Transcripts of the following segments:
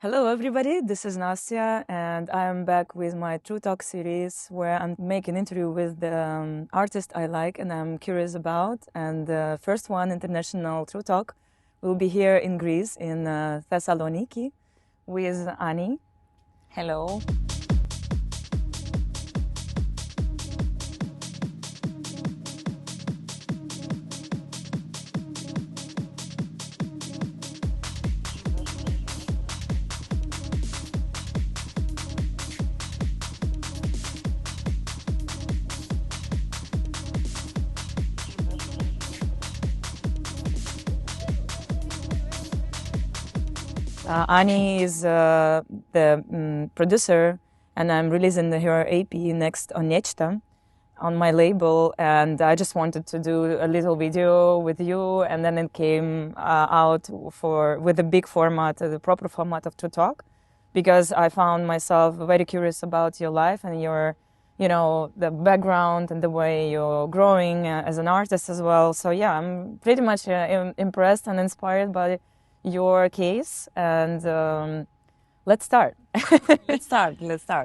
Hello everybody, this is Nastia and I'm back with my True Talk series where I'm making an interview with the artist I like and I'm curious about. And the first one, International True Talk, will be here in Greece, in Thessaloniki, with ANNÄ. Hello. ANNÄ is the producer and I'm releasing her EP next on Nechto on my label, and I just wanted to do a little video with you, and then it came out with a big format, the proper format of True Talk, because I found myself very curious about your life and your, the background and the way you're growing as an artist as well. So yeah, I'm pretty much impressed and inspired by your case, and let's start. Let's start.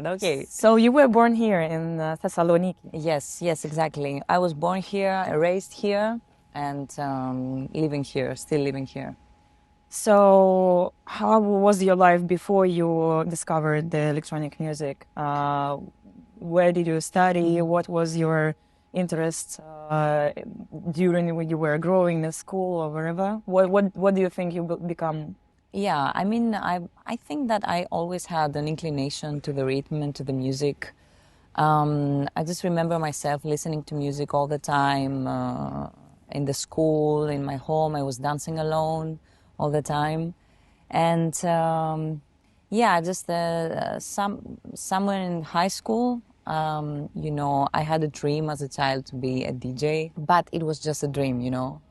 Okay. So you were born here in Thessaloniki. Yes, exactly. I was born here, raised here, and still living here. So how was your life before you discovered the electronic music? Where did you study? What was your interest during when you were growing in school or wherever? What do you think you become? Yeah, I mean, I think that I always had an inclination to the rhythm and to the music. I just remember myself listening to music all the time in the school, in my home. I was dancing alone all the time, and just somewhere in high school. I had a dream as a child to be a DJ, but it was just a dream,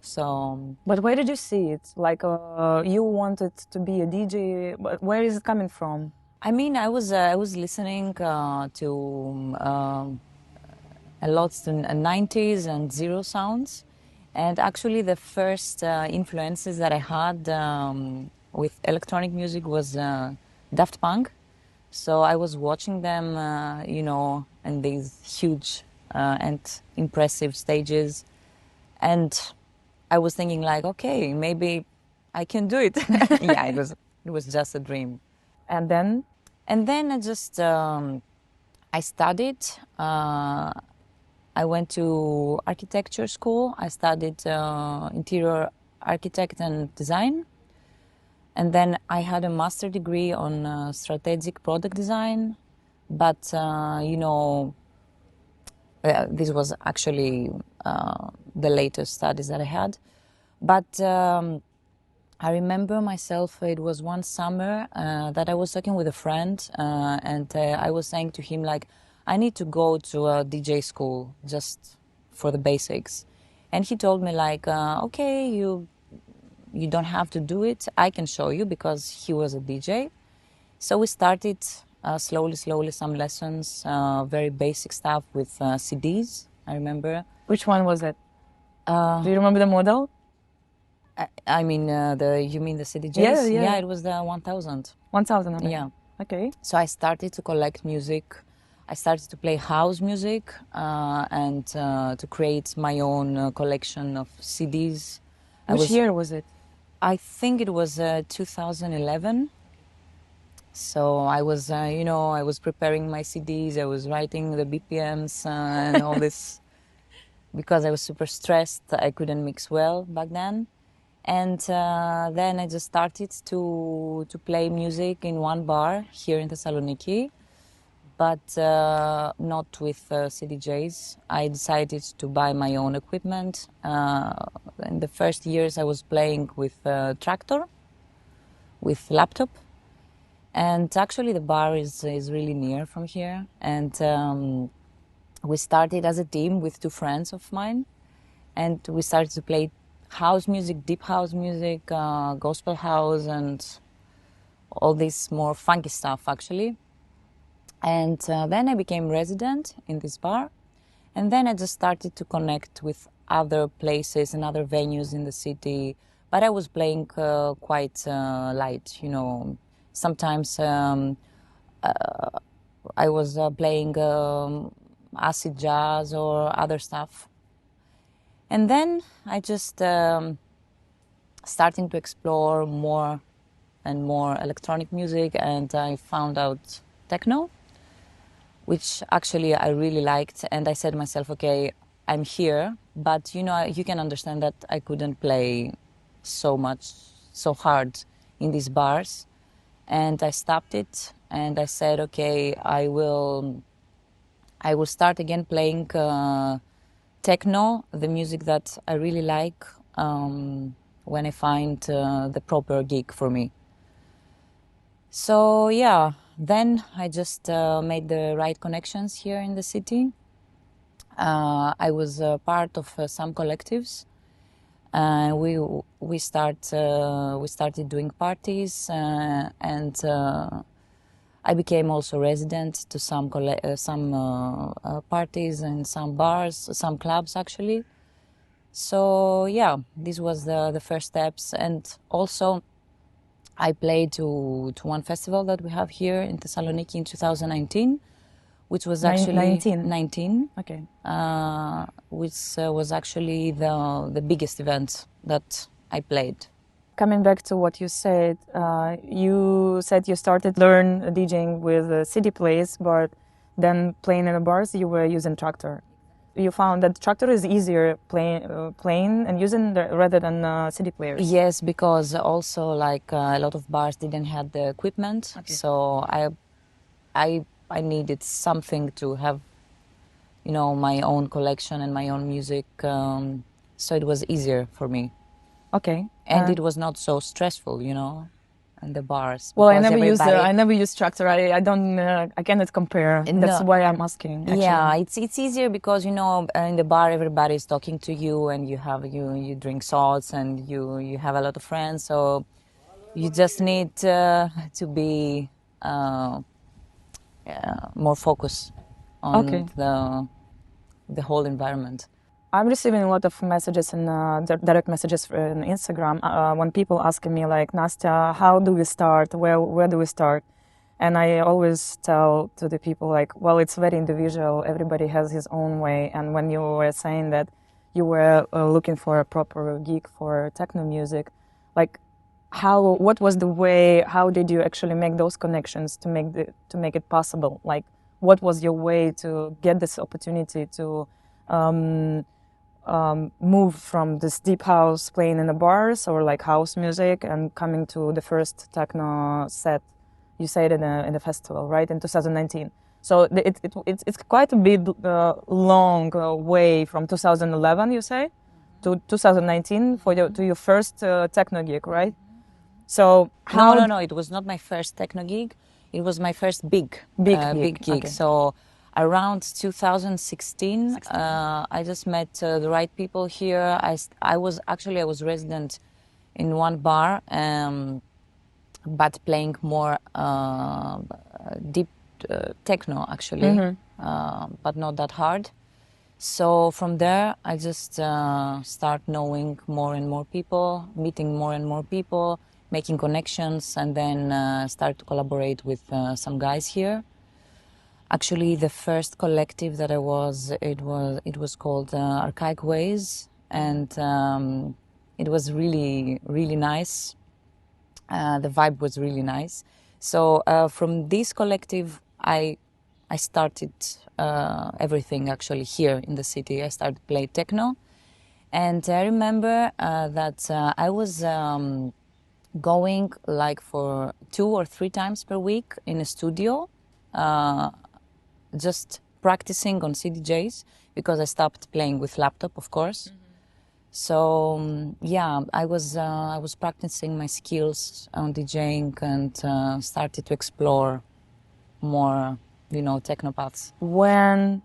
So. But where did you see it? Like you wanted to be a DJ, but where is it coming from? I mean, I was listening to a lot to 90s and zero sounds, and actually the first influences that I had with electronic music was Daft Punk. So I was watching them, in these huge and impressive stages, and I was thinking like, okay, maybe I can do it. Yeah, it was just a dream. And then I just I studied. I went to architecture school. I studied interior architect and design. And then I had a master degree on strategic product design, but this was actually the latest studies that I had. But I remember myself, it was one summer that I was talking with a friend and I was saying to him, like, I need to go to a DJ school just for the basics. And he told me, like, okay, you don't have to do it. I can show you, because he was a DJ. So we started slowly some lessons, very basic stuff with CDs, I remember. Which one was it? Do you remember the model? I mean, you mean the CDJs? Yeah. Yeah, it was the 1000. 1000, okay. Yeah. Okay. So I started to collect music. I started to play house music and to create my own collection of CDs. Which year was it? I think it was 2011. So I was, I was preparing my CDs. I was writing the BPMs and all this because I was super stressed. I couldn't mix well back then. And then I just started to play music in one bar here in Thessaloniki, but not with CDJs. I decided to buy my own equipment. In the first years I was playing with Traktor, with laptop. And actually the bar is really near from here. And we started as a team with two friends of mine. And we started to play house music, deep house music, gospel house, and all this more funky stuff, actually. And then I became resident in this bar. And then I just started to connect with other places and other venues in the city. But I was playing quite light, Sometimes I was playing acid jazz or other stuff. And then I just starting to explore more and more electronic music, and I found out techno, which actually I really liked. And I said to myself, okay, I'm here, but you can understand that I couldn't play so much, so hard in these bars. And I stopped it, and I said, okay, I will start again playing techno, the music that I really like, when I find the proper gig for me. So yeah, then I just made the right connections here in the city. I was part of some collectives. We started doing parties, and I became also resident to some parties and some bars, some clubs actually. So yeah, this was the first steps, and also I played to one festival that we have here in Thessaloniki in 2019, which was actually 19. Okay. Which was actually the biggest event that I played. Coming back to what you said you started learn DJing with CD plays, but then playing in the bars you were using Traktor. You found that Traktor is easier playing and using rather than CD players. Yes, because also like a lot of bars didn't have the equipment, okay. So I needed something to have, my own collection and my own music. So it was easier for me. Okay. And it was not so stressful, and the bars. Well, I never use Traktor. I cannot compare. That's why I'm asking. Actually. Yeah, it's easier because in the bar everybody is talking to you, and you drink salts, and you have a lot of friends. So you just need to be more focused on the whole environment. I'm receiving a lot of messages and direct messages on Instagram when people asking me like, Nastia, how do we start? Where do we start? And I always tell to the people like, well, it's very individual. Everybody has his own way. And when you were saying that you were looking for a proper gig for techno music, like, what was the way? How did you actually make those connections to make it possible? Like, what was your way to get this opportunity to move from this deep house playing in the bars or like house music and coming to the first techno set you said in the festival, right, in 2019? So it's quite a bit long way from 2011, you say, to 2019 to your first techno gig, right? So no, it was not my first techno gig. It was my first big gig. Okay. So around 2016, I just met the right people here. I was resident in one bar, but playing more deep techno actually, but not that hard. So from there, I just start knowing more and more people, meeting more and more people, making connections, and then start to collaborate with some guys here. Actually, the first collective that I was, it was called Archaic Ways, and it was really, really nice. The vibe was really nice. So from this collective, I started everything actually here in the city. I started to play techno, and I remember that I was going like for 2 or 3 times per week in a studio. Just practicing on CDJs because I stopped playing with laptop, of course. So yeah, I was practicing my skills on DJing and started to explore more, techno paths. When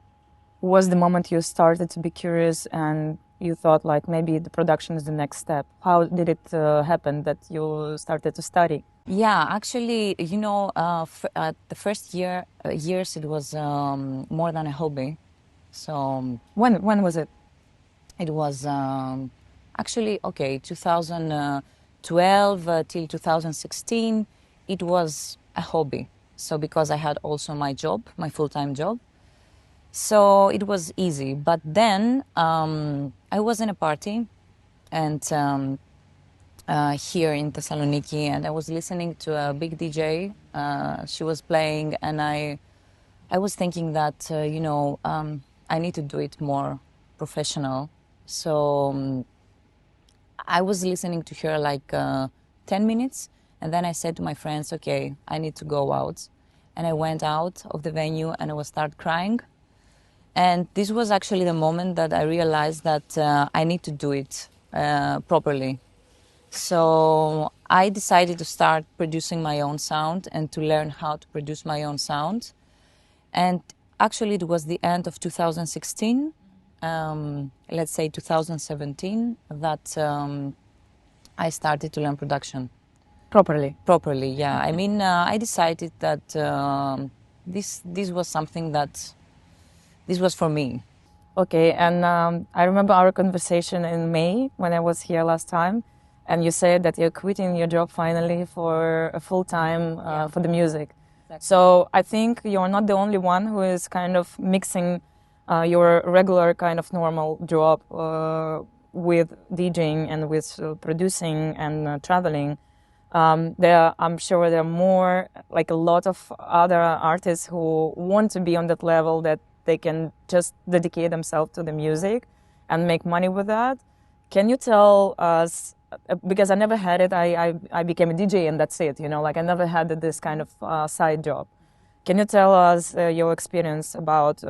was the moment you started to be curious and you thought like maybe the production is the next step? How did it happen that you started to study? Yeah, actually, the first years it was more than a hobby. So when was it? It was actually 2012 till 2016. it was a hobby. So because I had also my job, my full-time job, so it was easy. But then I was in a party, and here in Thessaloniki, and I was listening to a big DJ. She was playing, and I was thinking that I need to do it more professional. So I was listening to her like 10 minutes, and then I said to my friends, okay, I need to go out. And I went out of the venue and I was start crying. And this was actually the moment that I realized that I need to do it properly. So I decided to start producing my own sound and to learn how to produce my own sound. And actually, it was the end of 2016, let's say 2017, that I started to learn production. Properly. Properly, yeah. I mean, I decided that this was something that this was for me. Okay, and I remember our conversation in May when I was here last time, and you said that you're quitting your job finally for a full time for the music. Exactly. So I think you're not the only one who is kind of mixing your regular kind of normal job with DJing and with producing and traveling. I'm sure there are more, like a lot of other artists who want to be on that level that they can just dedicate themselves to the music and make money with that. Can you tell us, because I never had it, I became a DJ and that's it, like I never had this kind of side job. Can you tell us your experience about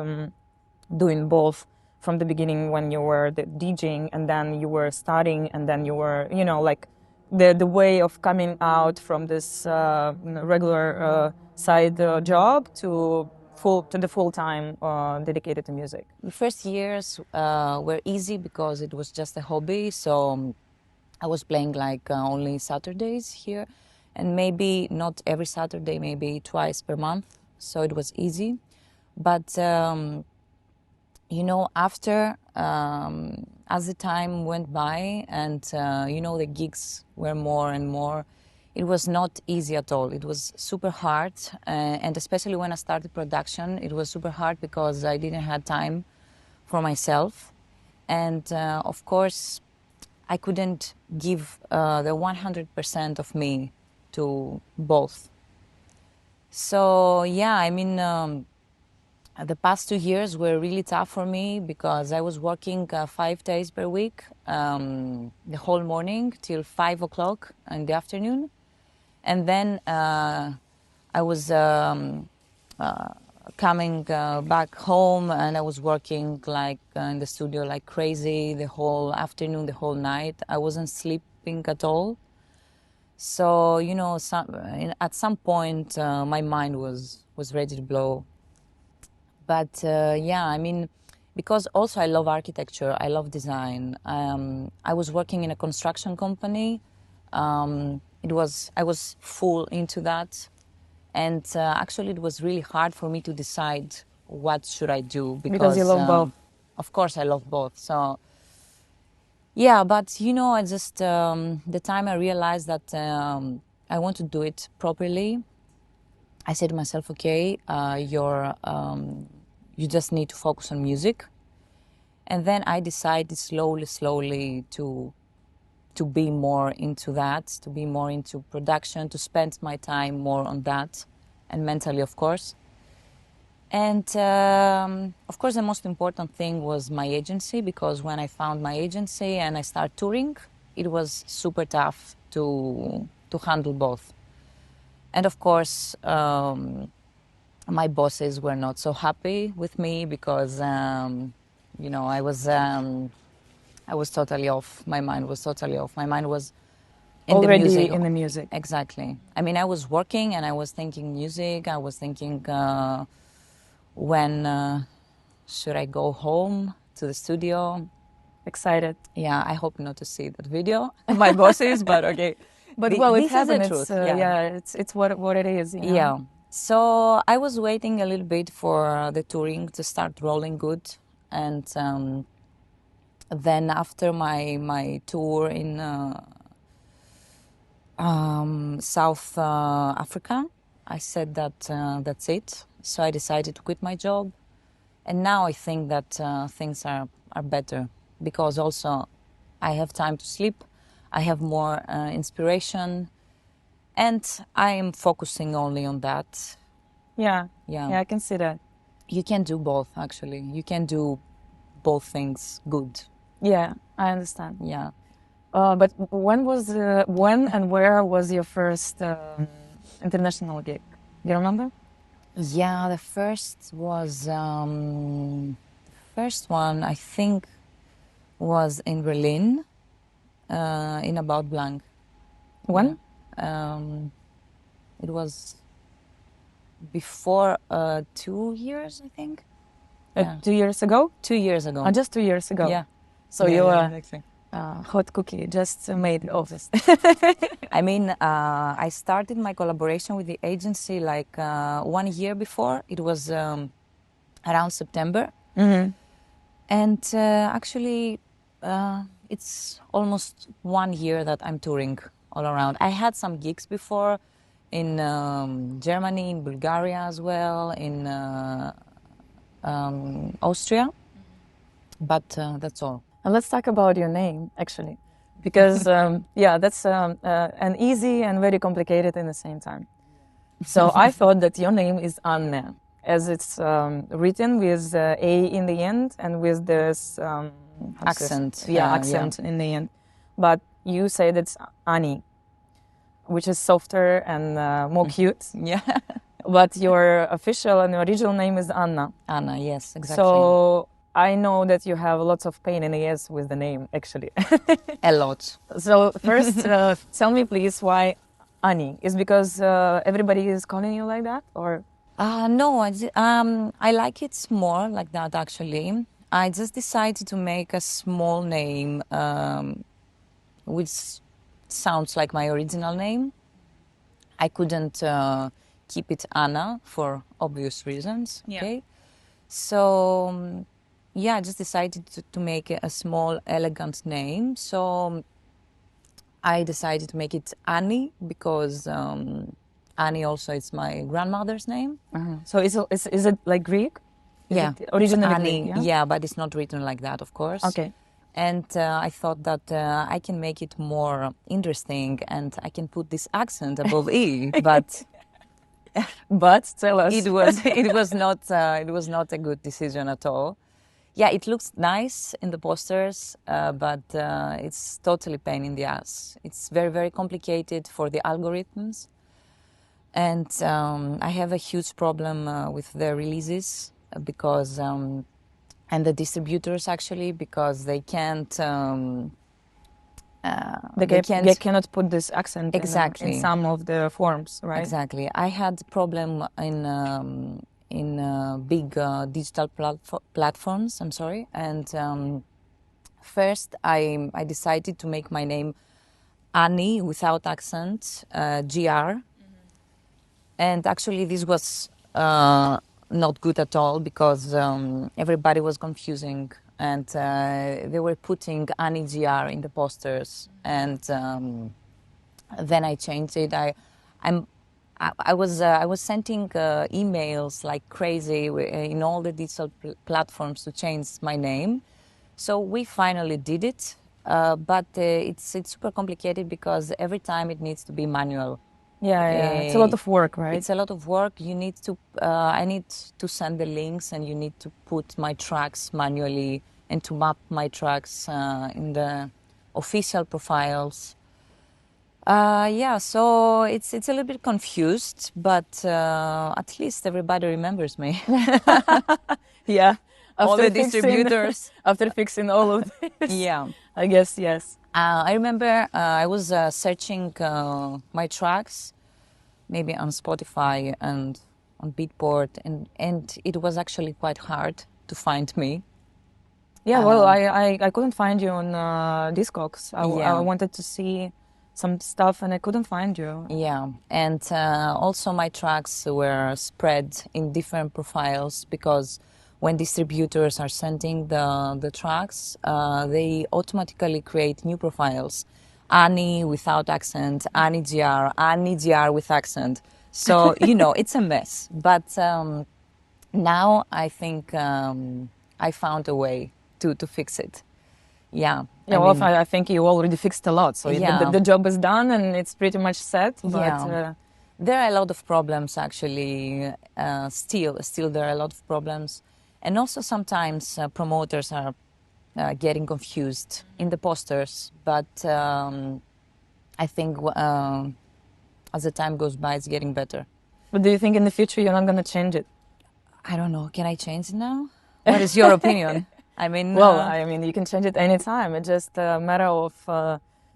doing both from the beginning when you were the DJing and then you were studying and then you were, like the way of coming out from this regular side job to the full time dedicated to music? The first years were easy because it was just a hobby. So I was playing like only Saturdays here, and maybe not every Saturday, maybe twice per month. So it was easy. But after as the time went by and the gigs were more and more, it was not easy at all. It was super hard, and especially when I started production, it was super hard because I didn't have time for myself, and of course I couldn't give the 100% of me to both. So yeah, I mean, the past 2 years were really tough for me because I was working 5 days per week, the whole morning till 5 o'clock in the afternoon. And then I was coming back home and I was working like in the studio like crazy the whole afternoon, the whole night. I wasn't sleeping at all. So, at some point my mind was ready to blow. But yeah, I mean, because also I love architecture, I love design. I was working in a construction company. I was full into that, and actually it was really hard for me to decide what should I do because you love both. Of course, I love both. So yeah, but I just the time I realized that I want to do it properly, I said to myself, okay, you just need to focus on music. And then I decided slowly to be more into that, to be more into production, to spend my time more on that, and mentally, of course. And of course, the most important thing was my agency, because when I found my agency and I started touring, it was super tough to handle both. And of course, my bosses were not so happy with me because, I was totally off. My mind was totally off. My mind was already in the music. Exactly. I mean, I was working and I was thinking music. I was thinking when should I go home to the studio. Excited. Yeah, I hope not to see that video. My bosses, but okay. But it happened. It's what it is. Yeah. So I was waiting a little bit for the touring to start rolling good, and then after my tour in South Africa. I said that that's it. So I decided to quit my job. And now I think that things are better because also I have time to sleep. I have more inspiration. And I am focusing only on that. Yeah. Yeah. Yeah, I can see that. You can do both, actually. You can do both things good. Yeah, I understand. Yeah. But when and where was your first international gig? Do you remember? Yeah, the first was the first one I think was in Berlin, in About Blank. When? Yeah. It was before 2 years, I think. Yeah. 2 years ago? 2 years ago. Oh, just 2 years ago. Yeah. So Yeah, you yeah, were exactly. hot cookie, just made of this. I mean, I started my collaboration with the agency like 1 year before. It was around September. Mm-hmm. And actually, it's almost 1 year that I'm touring all around. I had some gigs before in Germany, in Bulgaria as well, in Austria, but that's all. And let's talk about your name, actually, because yeah, that's an easy and very complicated in the same time. So I thought that your name is ANNÄ, as it's written with A in the end and with this Accent. Yeah, accent in the end. But you said it's Ani, which is softer and more cute. Yeah. But your official and original name is Anna. Anna, yes, exactly. So I know that you have lots of pain in the ears with the name, actually. A lot. So first, tell me please why Ani? Is because everybody is calling you like that, or? No, I like it more like that, actually. I just decided to make a small name, which sounds like my original name. I couldn't keep it Anna for obvious reasons. Yeah. Okay, so yeah, I just decided to make a small, elegant name. So I decided to make it Annie because Annie also is my grandmother's name. So is it like Greek? Is Yeah, it originally Annie. Greek, yeah? Yeah, but it's not written like that, of course. Okay. And I thought that I can make it more interesting, and I can put this accent above E. But Tell us. it was not a good decision at all. Yeah, it looks nice in the posters, but it's totally pain in the ass. It's very, very complicated for the algorithms, and I have a huge problem with the releases because and the distributors actually because they can't. They cannot put this accent exactly in some of the forms, right? Exactly. I had problem in big digital platforms. I'm sorry. And first, I decided to make my name Annie without accent, GR. And actually, this was not good at all because everybody was confusing, and they were putting Annie GR in the posters, and then I changed it. I was sending emails like crazy in all the digital platforms to change my name. So we finally did it, but it's super complicated because every time it needs to be manual. Yeah, it's a lot of work, right? It's a lot of work. You need to. I need to send the links, and you need to put my tracks manually and to map my tracks in the official profiles. Yeah, so it's a little bit confused, but at least everybody remembers me. Yeah. All the distributors. After fixing all of this. Yeah. I guess, yes. I remember I was searching my tracks, maybe on Spotify and on Beatport, and it was actually quite hard to find me. Yeah, well, I couldn't find you on Discogs. I wanted to see some stuff and I couldn't find you. Yeah, and also my tracks were spread in different profiles because when distributors are sending the tracks, they automatically create new profiles. ANNÄ without accent, ANNÄ with accent. So, you know, it's a mess. But now I think I found a way to fix it. Yeah. Yeah, well, I think you already fixed a lot, so Yeah. the job is done and it's pretty much set. But Yeah. There are a lot of problems actually. Still there are a lot of problems, and also sometimes promoters are getting confused in the posters. But I think as the time goes by, it's getting better. But do you think in the future you're not going to change it? I don't know. Can I change it now? What is your opinion? I mean, well, I mean, you can change it anytime. It's just a matter of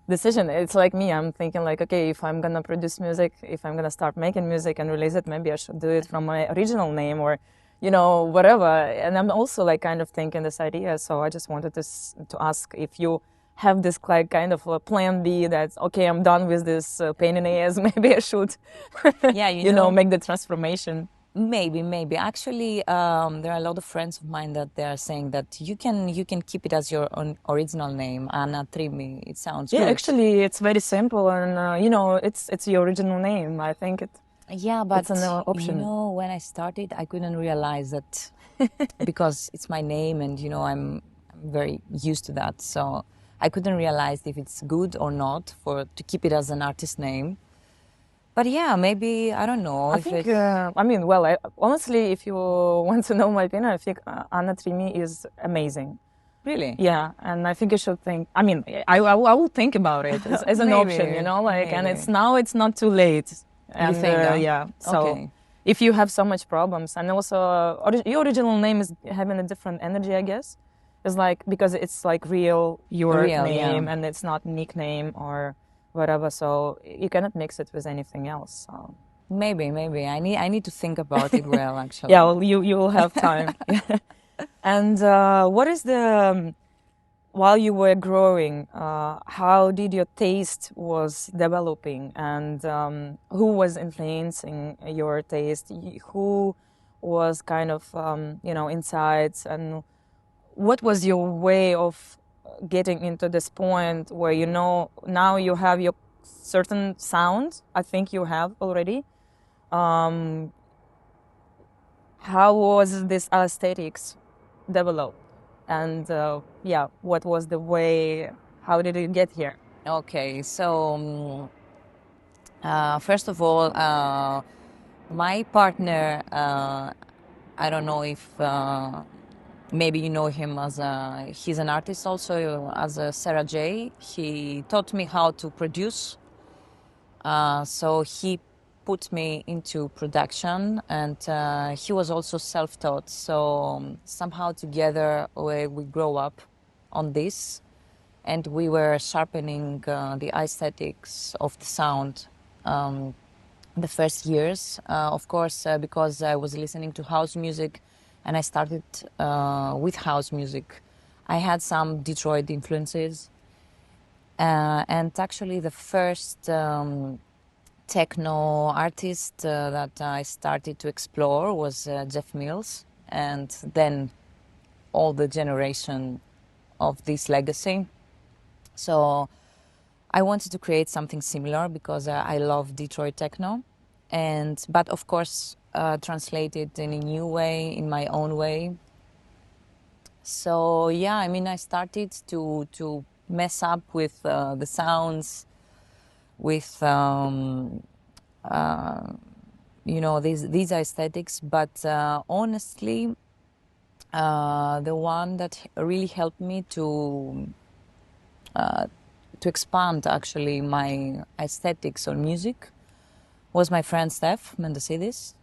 decision. It's like me. I'm thinking like, okay, if I'm gonna produce music, if I'm gonna start making music and release it, maybe I should do it from my original name or, you know, whatever. And I'm also like kind of thinking this idea. So I just wanted to ask if you have this like kind of a plan B that's okay. I'm done with this pain in the ass. Maybe I should, yeah, you know, make the transformation. Maybe. Actually, there are a lot of friends of mine that they are saying that you can keep it as your own original name, ANNÄ True. It sounds good. Actually, it's very simple, and you know, it's your original name. I think it. Yeah, but it's an option. You know, when I started, I couldn't realize that because it's my name, and you know, I'm very used to that. So I couldn't realize if it's good or not to keep it as an artist name. But yeah, maybe, I don't know. I think, I mean, well, honestly, if you want to know my opinion, I think ANNÄ True is amazing. Really? Yeah, and I think you should think, I mean, I will think about it as an option, you know, like, and it's not too late. And, you think, yeah, so okay. If you have so much problems, and also your original name is having a different energy, I guess. It's like, because it's like your name, and it's not nickname or whatever, so you cannot mix it with anything else. So. Maybe I need to think about it well, actually. Yeah, well, you will have time. And what is the while you were growing, how did your taste was developing, and who was influencing your taste? Who was kind of you know, insights, and what was your way of getting into this point where, you know, now you have your certain sound? I think you have already. How was this aesthetics developed? And yeah, what was the way? How did it get here? Okay, so first of all, my partner, I don't know if maybe you know him he's an artist also, as a Sarah J. He taught me how to produce. So he put me into production, and he was also self-taught. So somehow together we grow up on this, and we were sharpening the aesthetics of the sound the first years. Of course, because I was listening to house music, and I started with house music. I had some Detroit influences, and actually the first techno artist that I started to explore was Jeff Mills, and then all the generation of this legacy. So I wanted to create something similar because I love Detroit techno, but of course translate it in a new way, in my own way. So yeah, I mean, I started to mess up with the sounds, with you know, these aesthetics, but honestly, the one that really helped me to expand actually my aesthetics on music was my friend Steph Mendesidis.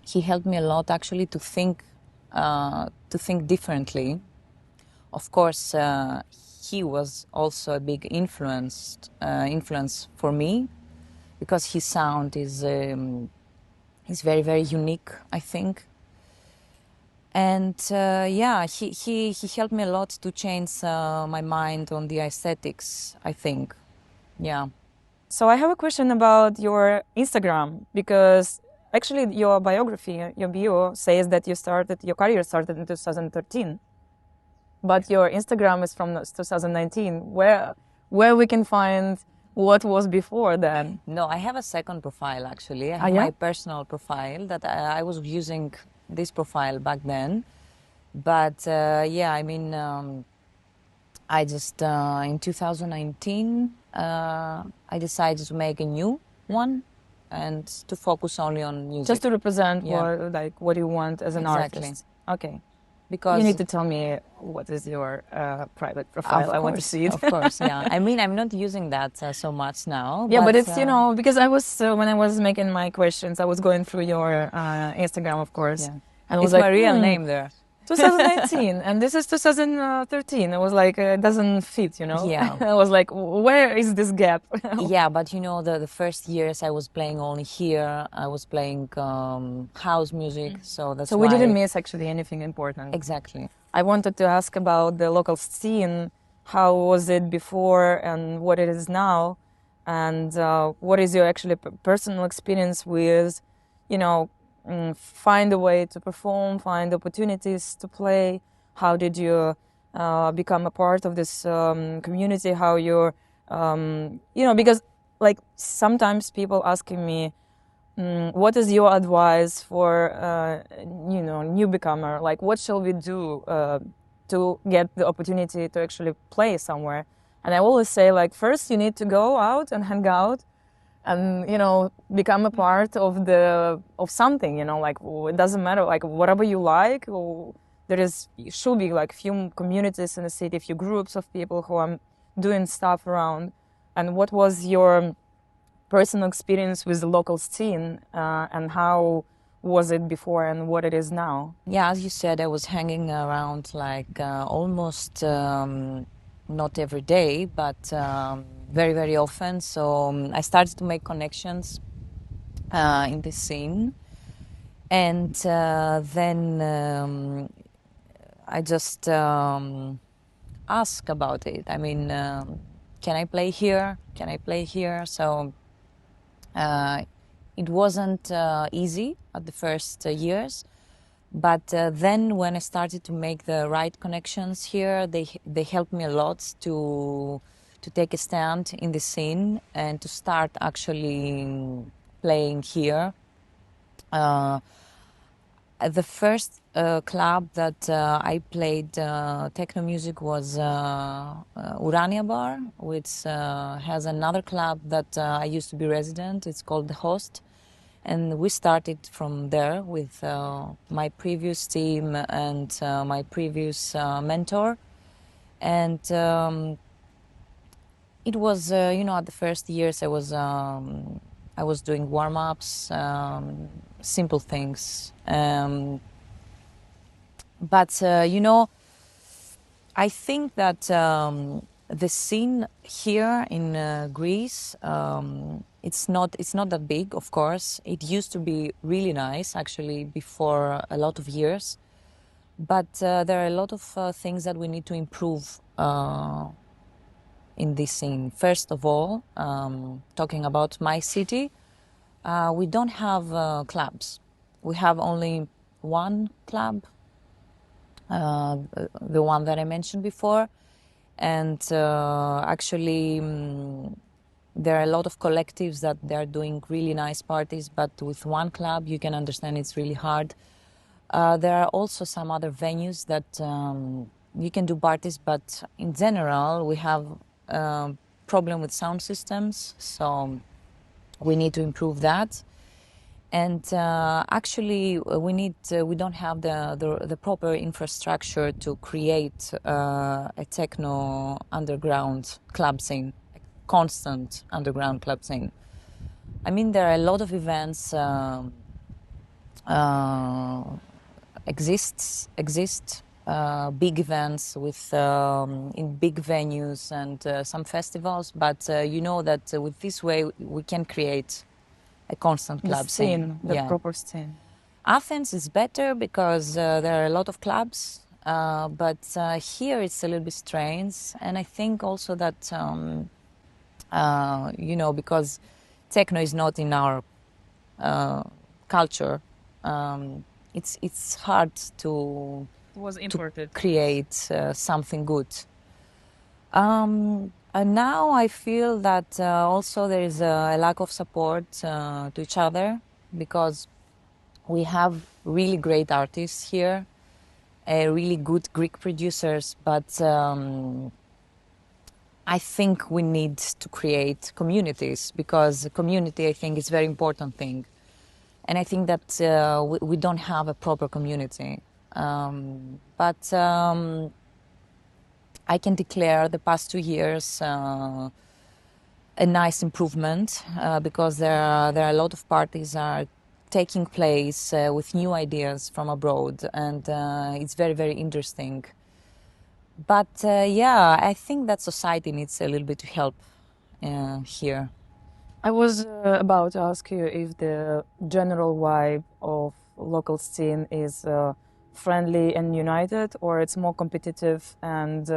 He helped me a lot actually to think differently. Of course, he was also a big influence for me, because his sound is very, very unique, I think. And yeah, he helped me a lot to change my mind on the aesthetics, I think. Yeah. So I have a question about your Instagram, because actually your biography, your bio, says that your career started in 2013. But your Instagram is from 2019. where we can find what was before then. No, I have a second profile actually. I have yeah? my personal profile that I was using this profile back then. But yeah, I mean, I just in 2019 I decided to make a new one and to focus only on music. Just to represent Yeah. what you want as an Exactly. artist. Okay. Because you need to tell me what is your private profile. I want to see it. Of course, yeah. I mean, I'm not using that so much now. Yeah, but it's, because I was, when I was making my questions, I was going through your Instagram, of course. Yeah. And I was it's like, my real name there. 2019, and this is 2013. I was like, it doesn't fit, Yeah. I was like, where is this gap? Yeah, but the first years I was playing only here. I was playing house music, so that's So why. we didn't miss actually anything important. Exactly. I wanted to ask about the local scene. How was it before and what it is now? And what is your actually personal experience with, find a way to perform, find opportunities to play? How did you become a part of this community? How you're, because like sometimes people asking me, what is your advice for, newcomer? Like, what shall we do to get the opportunity to actually play somewhere? And I always say, like, first you need to go out and hang out and, become a part of something, like, it doesn't matter, like, whatever you like. Or should be like few communities in the city, few groups of people who are doing stuff around. And what was your personal experience with the local scene, and how was it before and what it is now? Yeah, as you said, I was hanging around like almost not every day, but very, very often. So I started to make connections in this scene. And then I just asked about it. I mean, can I play here? Can I play here? So it wasn't easy at the first years. But then when I started to make the right connections here, they helped me a lot to take a stand in the scene and to start actually playing here. The first club that I played techno music was Urania Bar, which has another club that I used to be resident. It's called The Host. And we started from there with my previous team and my previous mentor. And it was, at the first years I was doing warm-ups, simple things. But, I think that the scene here in Greece, it's not that big, of course. It used to be really nice, actually, before a lot of years. But there are a lot of things that we need to improve in this scene. First of all, talking about my city, we don't have clubs. We have only one club, the one that I mentioned before. And actually, there are a lot of collectives that they're doing really nice parties, but with one club, you can understand it's really hard. There are also some other venues that you can do parties, but in general, we have a problem with sound systems, so we need to improve that. And actually, we don't have the proper infrastructure to create a techno underground club scene, a constant underground club scene. I mean, there are a lot of events exist big events with in big venues and some festivals, but you know that with this way we can create a constant club scene. The proper scene. Athens is better because there are a lot of clubs, but here it's a little bit strange, and I think also that because techno is not in our culture, it's hard to It was imported. create something good. Now I feel that also there is a lack of support to each other, because we have really great artists here, really good Greek producers, but I think we need to create communities, because community, I think, is a very important thing. And I think that we don't have a proper community. But I can declare the past 2 years a nice improvement, because there are a lot of parties are taking place with new ideas from abroad, and it's very, very interesting. But yeah, I think that society needs a little bit of help here. I was about to ask you if the general vibe of local scene is friendly and united, or it's more competitive and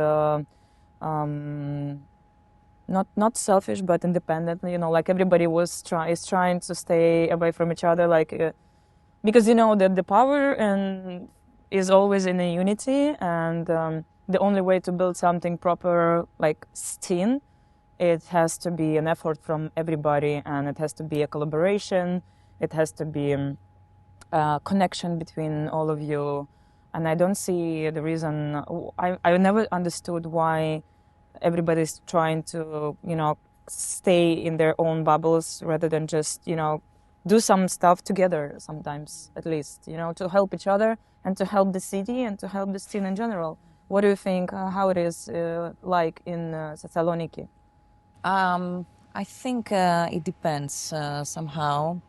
not selfish but independent. You know, like everybody is trying to stay away from each other, like because you know that the power and is always in a unity, and the only way to build something proper like scene, it has to be an effort from everybody, and it has to be a collaboration. It has to be a connection between all of you. And I don't see the reason. I never understood why everybody's trying to, you know, stay in their own bubbles rather than just, you know, do some stuff together sometimes, at least, you know, to help each other and to help the city and to help the scene in general. What do you think, how it is like in Thessaloniki? I think it depends somehow.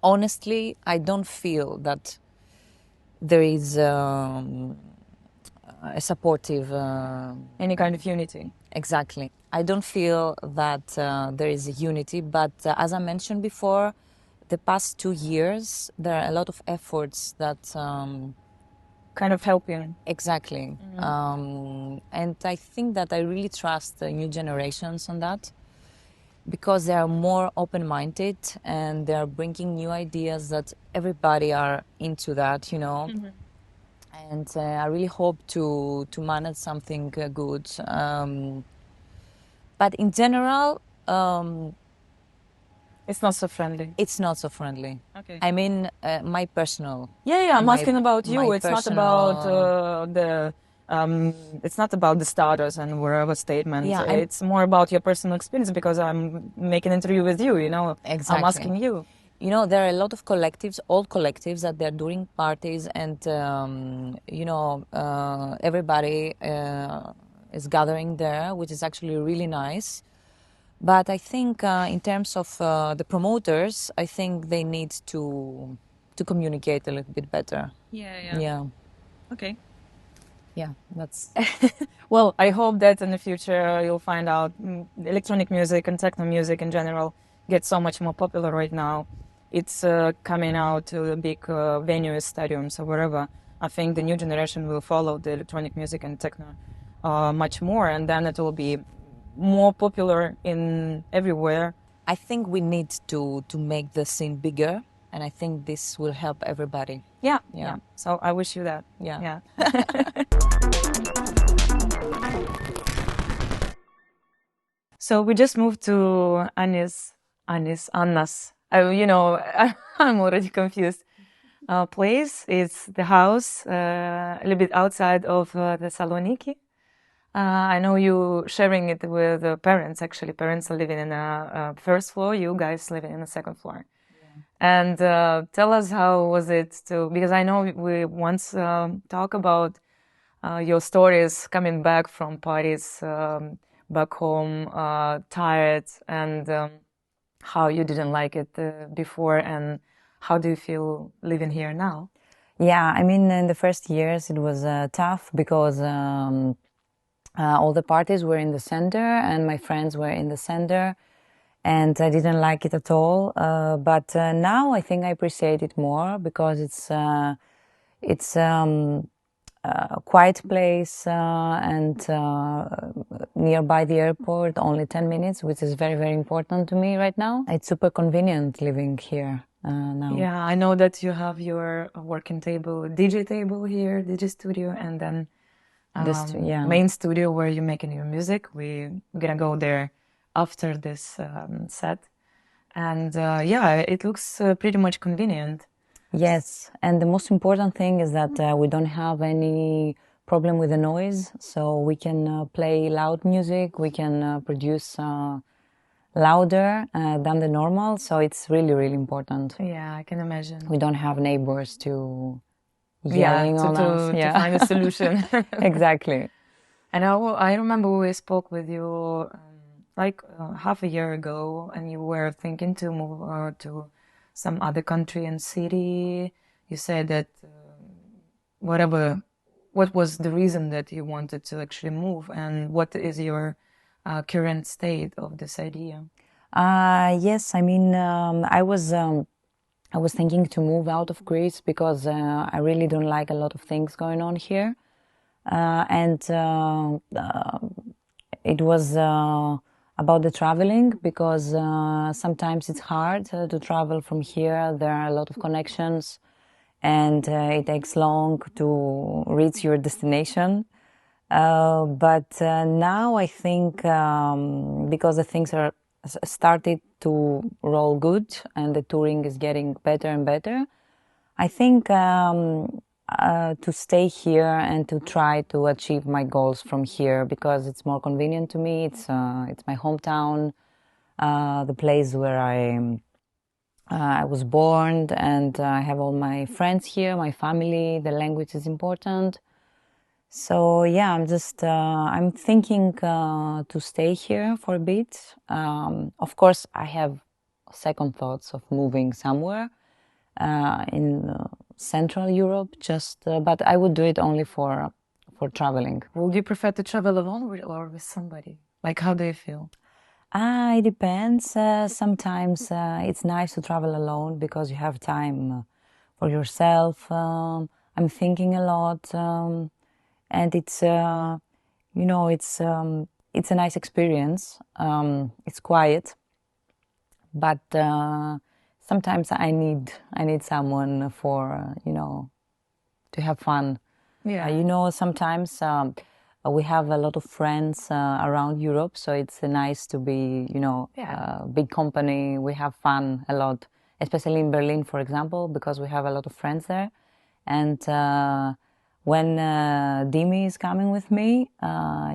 Honestly, I don't feel that there is a supportive. Any kind of unity? Exactly. I don't feel that there is a unity, but as I mentioned before, the past 2 years, there are a lot of efforts that. Kind of helping. Exactly. And I think that I really trust the new generations on that, because they are more open-minded and they are bringing new ideas that everybody are into that, you know. And I really hope to manage something good. But in general, It's not so friendly. it's not so friendly. Okay. I mean, my personal. Yeah, I'm asking about you. my It's not personal- about the. It's not about the status and whatever statement. Yeah, It's more about your personal experience, because I'm making an interview with you. You know, Exactly. I'm asking you. You know, there are a lot of collectives, old collectives, that they're doing parties, and you know, everybody is gathering there, which is actually really nice. But I think in terms of the promoters, I think they need to communicate a little bit better. Yeah. Yeah. Okay. Yeah, that's. Well, I hope that in the future you'll find out electronic music and techno music in general gets so much more popular right now. It's coming out to the big venues, stadiums, or wherever. I think the new generation will follow the electronic music and techno much more, and then it will be more popular in everywhere. I think we need to make the scene bigger, and I think this will help everybody. Yeah. So I wish you that. Yeah. So we just moved to Anna's. You know, I'm already confused. Place. It's the house a little bit outside of Thessaloniki. I know you sharing it with parents. Actually, parents are living in a first floor. You guys living in the second floor. And tell us, how was it to? Because I know we once talk about your stories coming back from parties back home, tired, and how you didn't like it before, and how do you feel living here now? Yeah, I mean, in the first years it was tough, because all the parties were in the center and my friends were in the center, and I didn't like it at all. But now I think I appreciate it more, because it's a quiet place and nearby the airport, only 10 minutes, which is very, very important to me right now. It's super convenient living here now. Yeah, I know that you have your working table, DJ table here, DJ studio, and then main studio where you're making your music. We're gonna go there after this set. And yeah, it looks pretty much convenient. Yes, and the most important thing is that we don't have any problem with the noise, so we can play loud music, we can produce louder than the normal, so it's really, really important. Yeah, I can imagine. We don't have neighbors to yelling on us. To find a solution. Exactly. And I remember we spoke with you like half a year ago, and you were thinking to move to some other country and city. You said that what was the reason that you wanted to actually move, and what is your current state of this idea? Yes, I mean, I was thinking to move out of Greece because I really don't like a lot of things going on here. And it was about the traveling because sometimes it's hard to travel from here. There are a lot of connections and it takes long to reach your destination. But now I think because the things are started to roll good and the touring is getting better and better, I think to stay here and to try to achieve my goals from here because it's more convenient to me. It's my hometown, the place where I was born, and I have all my friends here, my family. The language is important. So yeah, I'm thinking to stay here for a bit. Of course, I have second thoughts of moving somewhere in Central Europe, but I would do it only for traveling. Would you prefer to travel alone or with somebody? Like, how do you feel? It depends. Sometimes it's nice to travel alone because you have time for yourself. I'm thinking a lot. And it's it's a nice experience. It's quiet, but sometimes I need someone for to have fun. Yeah. Sometimes we have a lot of friends around Europe, so it's nice to be big company. We have fun a lot, especially in Berlin, for example, because we have a lot of friends there, and. When Dimi is coming with me,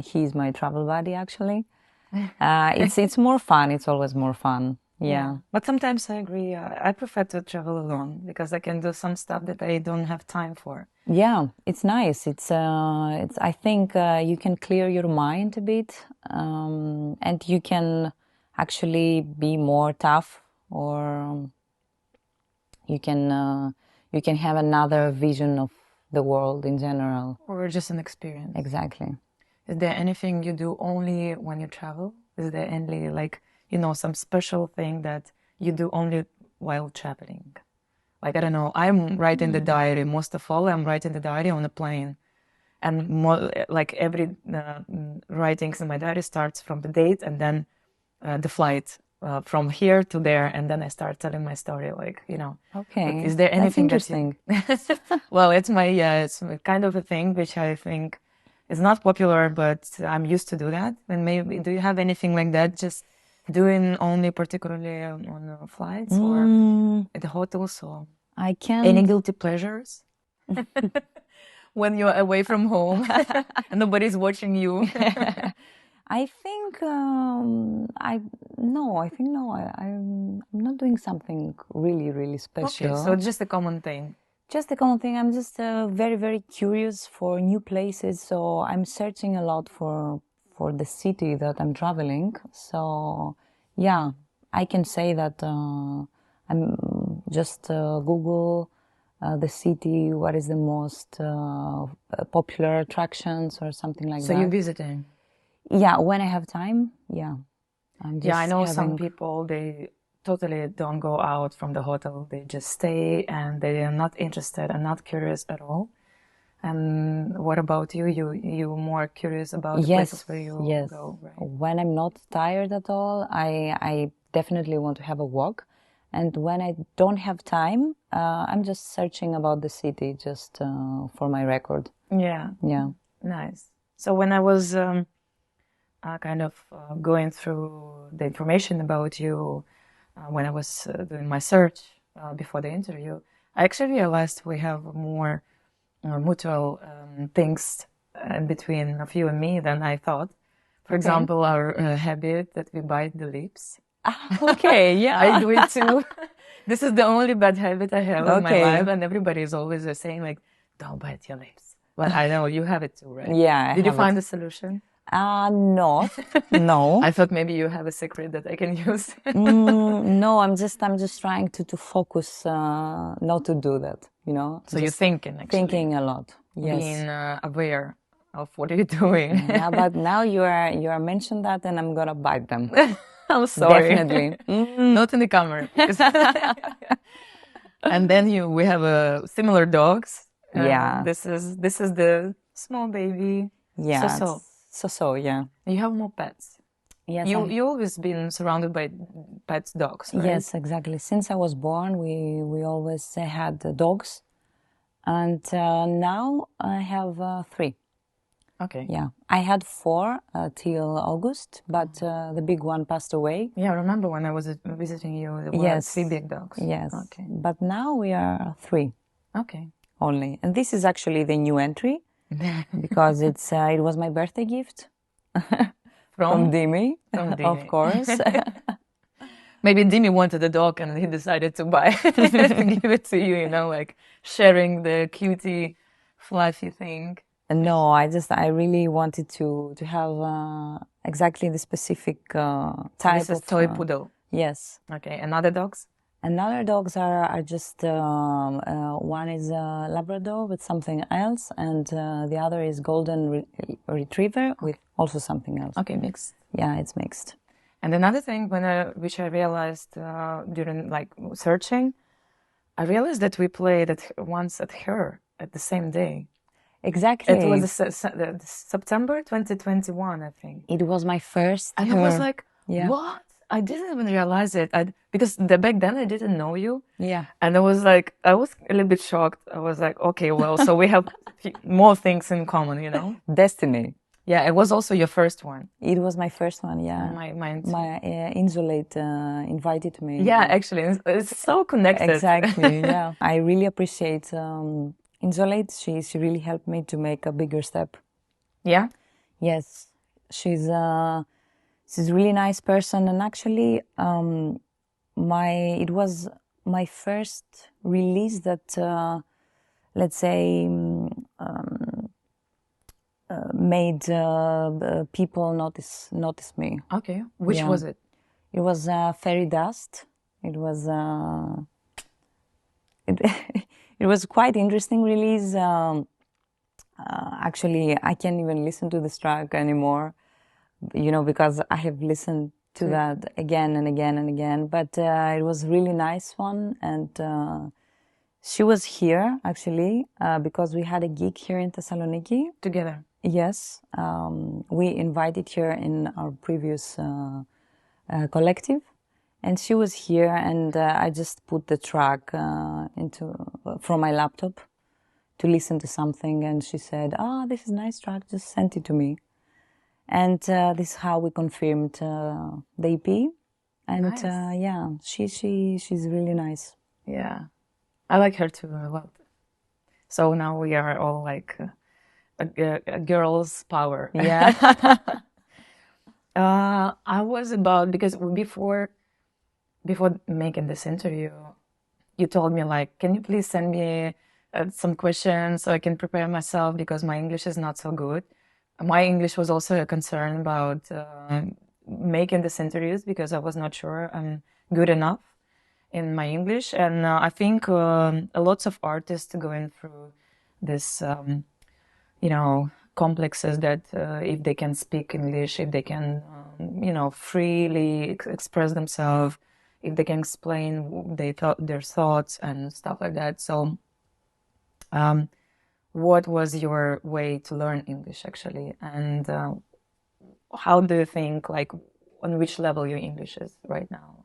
he's my travel buddy actually. It's more fun. It's always more fun. Yeah. But sometimes I agree. I prefer to travel alone because I can do some stuff that I don't have time for. Yeah, it's nice. It's I think you can clear your mind a bit, and you can actually be more tough, or you can have another vision of the world in general. Or just an experience. Exactly. Is there anything you do only when you travel? Is there any, some special thing that you do only while traveling? Like, I don't know, I'm writing the diary. Most of all, I'm writing the diary on a plane. And every writings in my diary starts from the date and then the flight. From here to there, and then I start telling my story, Okay. Is there anything that's interesting? Well, it's it's kind of a thing which I think is not popular, but I'm used to do that. And maybe, do you have anything like that? Just doing only particularly on flights or at the hotels, or I can't. Any guilty pleasures? When you're away from home and nobody's watching you. I think no. I'm not doing something really, really special. Okay, so just a common thing. Just a common thing. I'm just very, very curious for new places. So I'm searching a lot for the city that I'm traveling. So yeah, I can say that I'm just Google the city. What is the most popular attractions or something like that. So you're visiting. Yeah, when I have time, yeah. I know some people, they totally don't go out from the hotel. They just stay and they are not interested and not curious at all. And what about you? You more curious about the places where you go, right? When I'm not tired at all, I definitely want to have a walk. And when I don't have time, I'm just searching about the city just for my record. Yeah. Yeah. Nice. So when I was going through the information about you, when I was doing my search before the interview, I actually realized we have more mutual things between of you and me than I thought. For example, our habit that we bite the lips. Okay, yeah. I do it too. This is the only bad habit I have in my Okay. life, and everybody is always saying like, "Don't bite your lips." But I know you have it too, right? Yeah. Did you find a solution? No, no. I thought maybe you have a secret that I can use. No, I'm just trying to focus not to do that, you know. So you're thinking, actually. Thinking a lot. Yes. Being aware of what you're doing. Yeah, but now you are mentioned that, and I'm gonna bite them. I'm sorry. Definitely. Not in the camera. And then we have similar dogs. Yeah. This is the small baby. Yeah. So. Yeah. You have more pets. Yes. You always been surrounded by pets, dogs, right? Yes, exactly. Since I was born, we always had dogs, and now I have 3. Okay. Yeah, I had 4 till August, but the big one passed away. Yeah, I remember when I was visiting you, there were 3 big dogs. Yes. Okay. But now we are 3. Okay. Only, and this is actually the new entry because it was my birthday gift from Dimi, of course. Maybe Dimi wanted a dog and he decided to buy it and give it to you. You know, like sharing the cutie, fluffy thing. No, I really wanted to have exactly the specific type this is of toy poodle. Yes. Okay, and other dogs? And other dogs are just one is a Labrador with something else, and the other is Golden Retriever with also something else. Okay, mixed. Yeah, it's mixed. And another thing, which I realized during like searching, I realized that we played once at her at the same day. Exactly. It was September 2021, I think. It was my first. And I was like, what? I didn't even realize it. Because back then I didn't know you. Yeah. And I was a little bit shocked. I was like, okay, well, so we have more things in common, you know? Destiny. Yeah, it was also your first one. It was my first one, yeah. My Insolate invited me. Yeah, actually, it's so connected. Exactly, yeah. I really appreciate Insolate. She really helped me to make a bigger step. Yeah? Yes. She's a really nice person, and actually it was my first release that let's say made people notice me. Okay. Which was it? It was Fairy Dust. It was it was quite interesting release. Actually, I can't even listen to this track anymore, you know, because I have listened to that again and again and again. But it was a really nice one, and she was here actually because we had a gig here in Thessaloniki together. Yes, we invited her in our previous collective, and she was here, and I just put the track from my laptop to listen to something, and she said, this is a nice track, just send it to me. And this is how we confirmed the EP. And nice. Yeah, she's really nice. Yeah, I like her too a lot. So now we are all like a girl's power. Yeah. I was because before making this interview, you told me like, can you please send me some questions so I can prepare myself because my English is not so good. My English was also a concern about making this interviews because I was not sure I'm good enough in my English. And I think lots of artists going through this, complexes that if they can speak English, if they can, freely express themselves, if they can explain their thoughts and stuff like that. So what was your way to learn English actually? And how do you think, like, on which level your English is right now?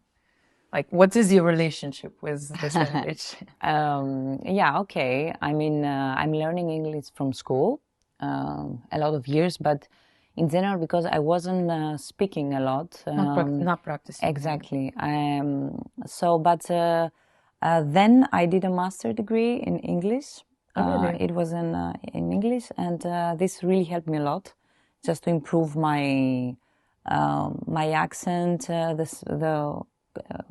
Like, what is your relationship with this language? Yeah, okay. I mean, I'm learning English from school. a lot of years, but in general, because I wasn't speaking a lot. Not practicing. Exactly. Then I did a master degree in English. Really? It was in English, and this really helped me a lot, just to improve my my accent, the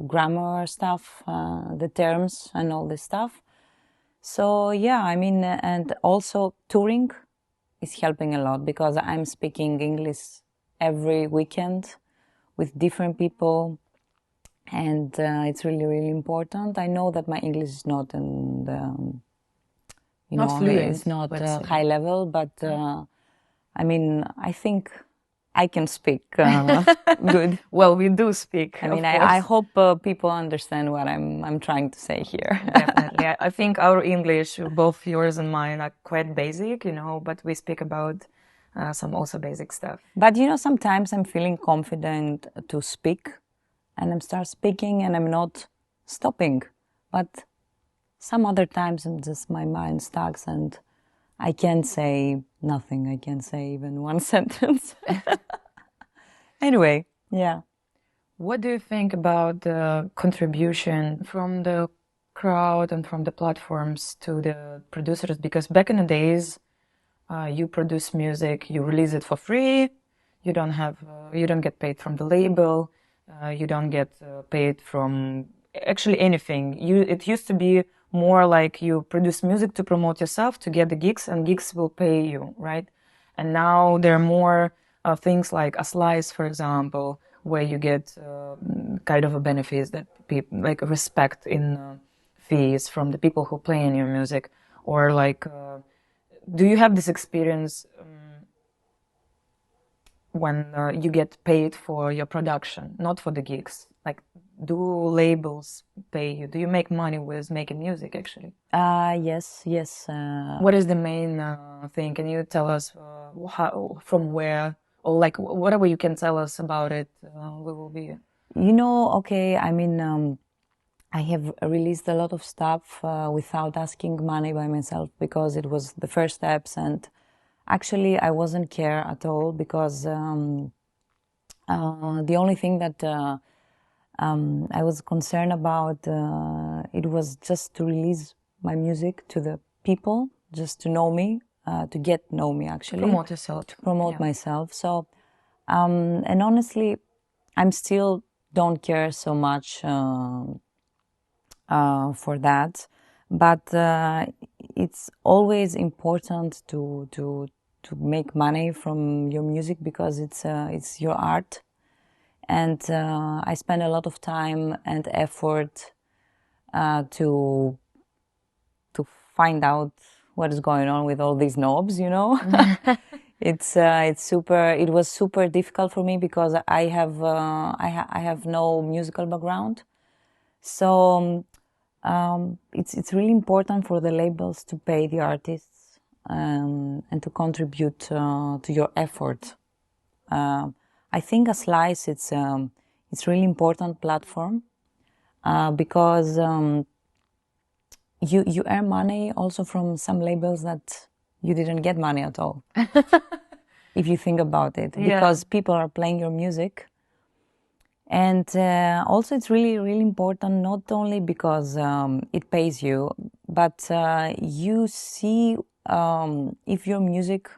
grammar stuff, the terms, and all this stuff. So yeah, I mean, and also touring is helping a lot because I'm speaking English every weekend with different people, and it's really, really important. I know that my English is not in the, Not fluent, it's not let's say. high level, but I mean, I think I can speak good. Well, we do speak. I mean, of I course. hope people understand what I'm trying to say here. Definitely. I think our English, both yours and mine, are quite basic, but we speak about some also basic stuff. But sometimes I'm feeling confident to speak, and I'm start speaking, and I'm not stopping. But some other times, my mind stucks, and I can't say nothing. I can't say even one sentence. Anyway, yeah. What do you think about the contribution from the crowd and from the platforms to the producers? Because back in the days, you produce music, you release it for free. You don't get paid from the label. You don't get paid from actually anything. It used to be more like you produce music to promote yourself, to get the gigs, and gigs will pay you, right? And now there are more things like a slice, for example, where you get kind of a benefits that people like respect in fees from the people who play in your music, or like. Do you have this experience when you get paid for your production, not for the gigs? Like, do labels pay you? Do you make money with making music, actually? Yes. What is the main thing? Can you tell us from where, or like whatever you can tell us about it? We will be. Okay, I mean, I have released a lot of stuff without asking money by myself because it was the first steps, and actually I wasn't care at all because the only thing that I was concerned about it was just to release my music to the people, just to know me, to get know me actually. Promote yourself. To promote myself. So, and honestly, I'm still don't care so much for that, but it's always important to make money from your music because it's your art, and I spend a lot of time and effort to find out what is going on with all these knobs, It was super difficult for me because I have no musical background, so it's really important for the labels to pay the artists and to contribute to your effort. I think a slice it's really important platform because you earn money also from some labels that you didn't get money at all. If you think about it, because people are playing your music. And also it's really, really important, not only because it pays you, but you see if your music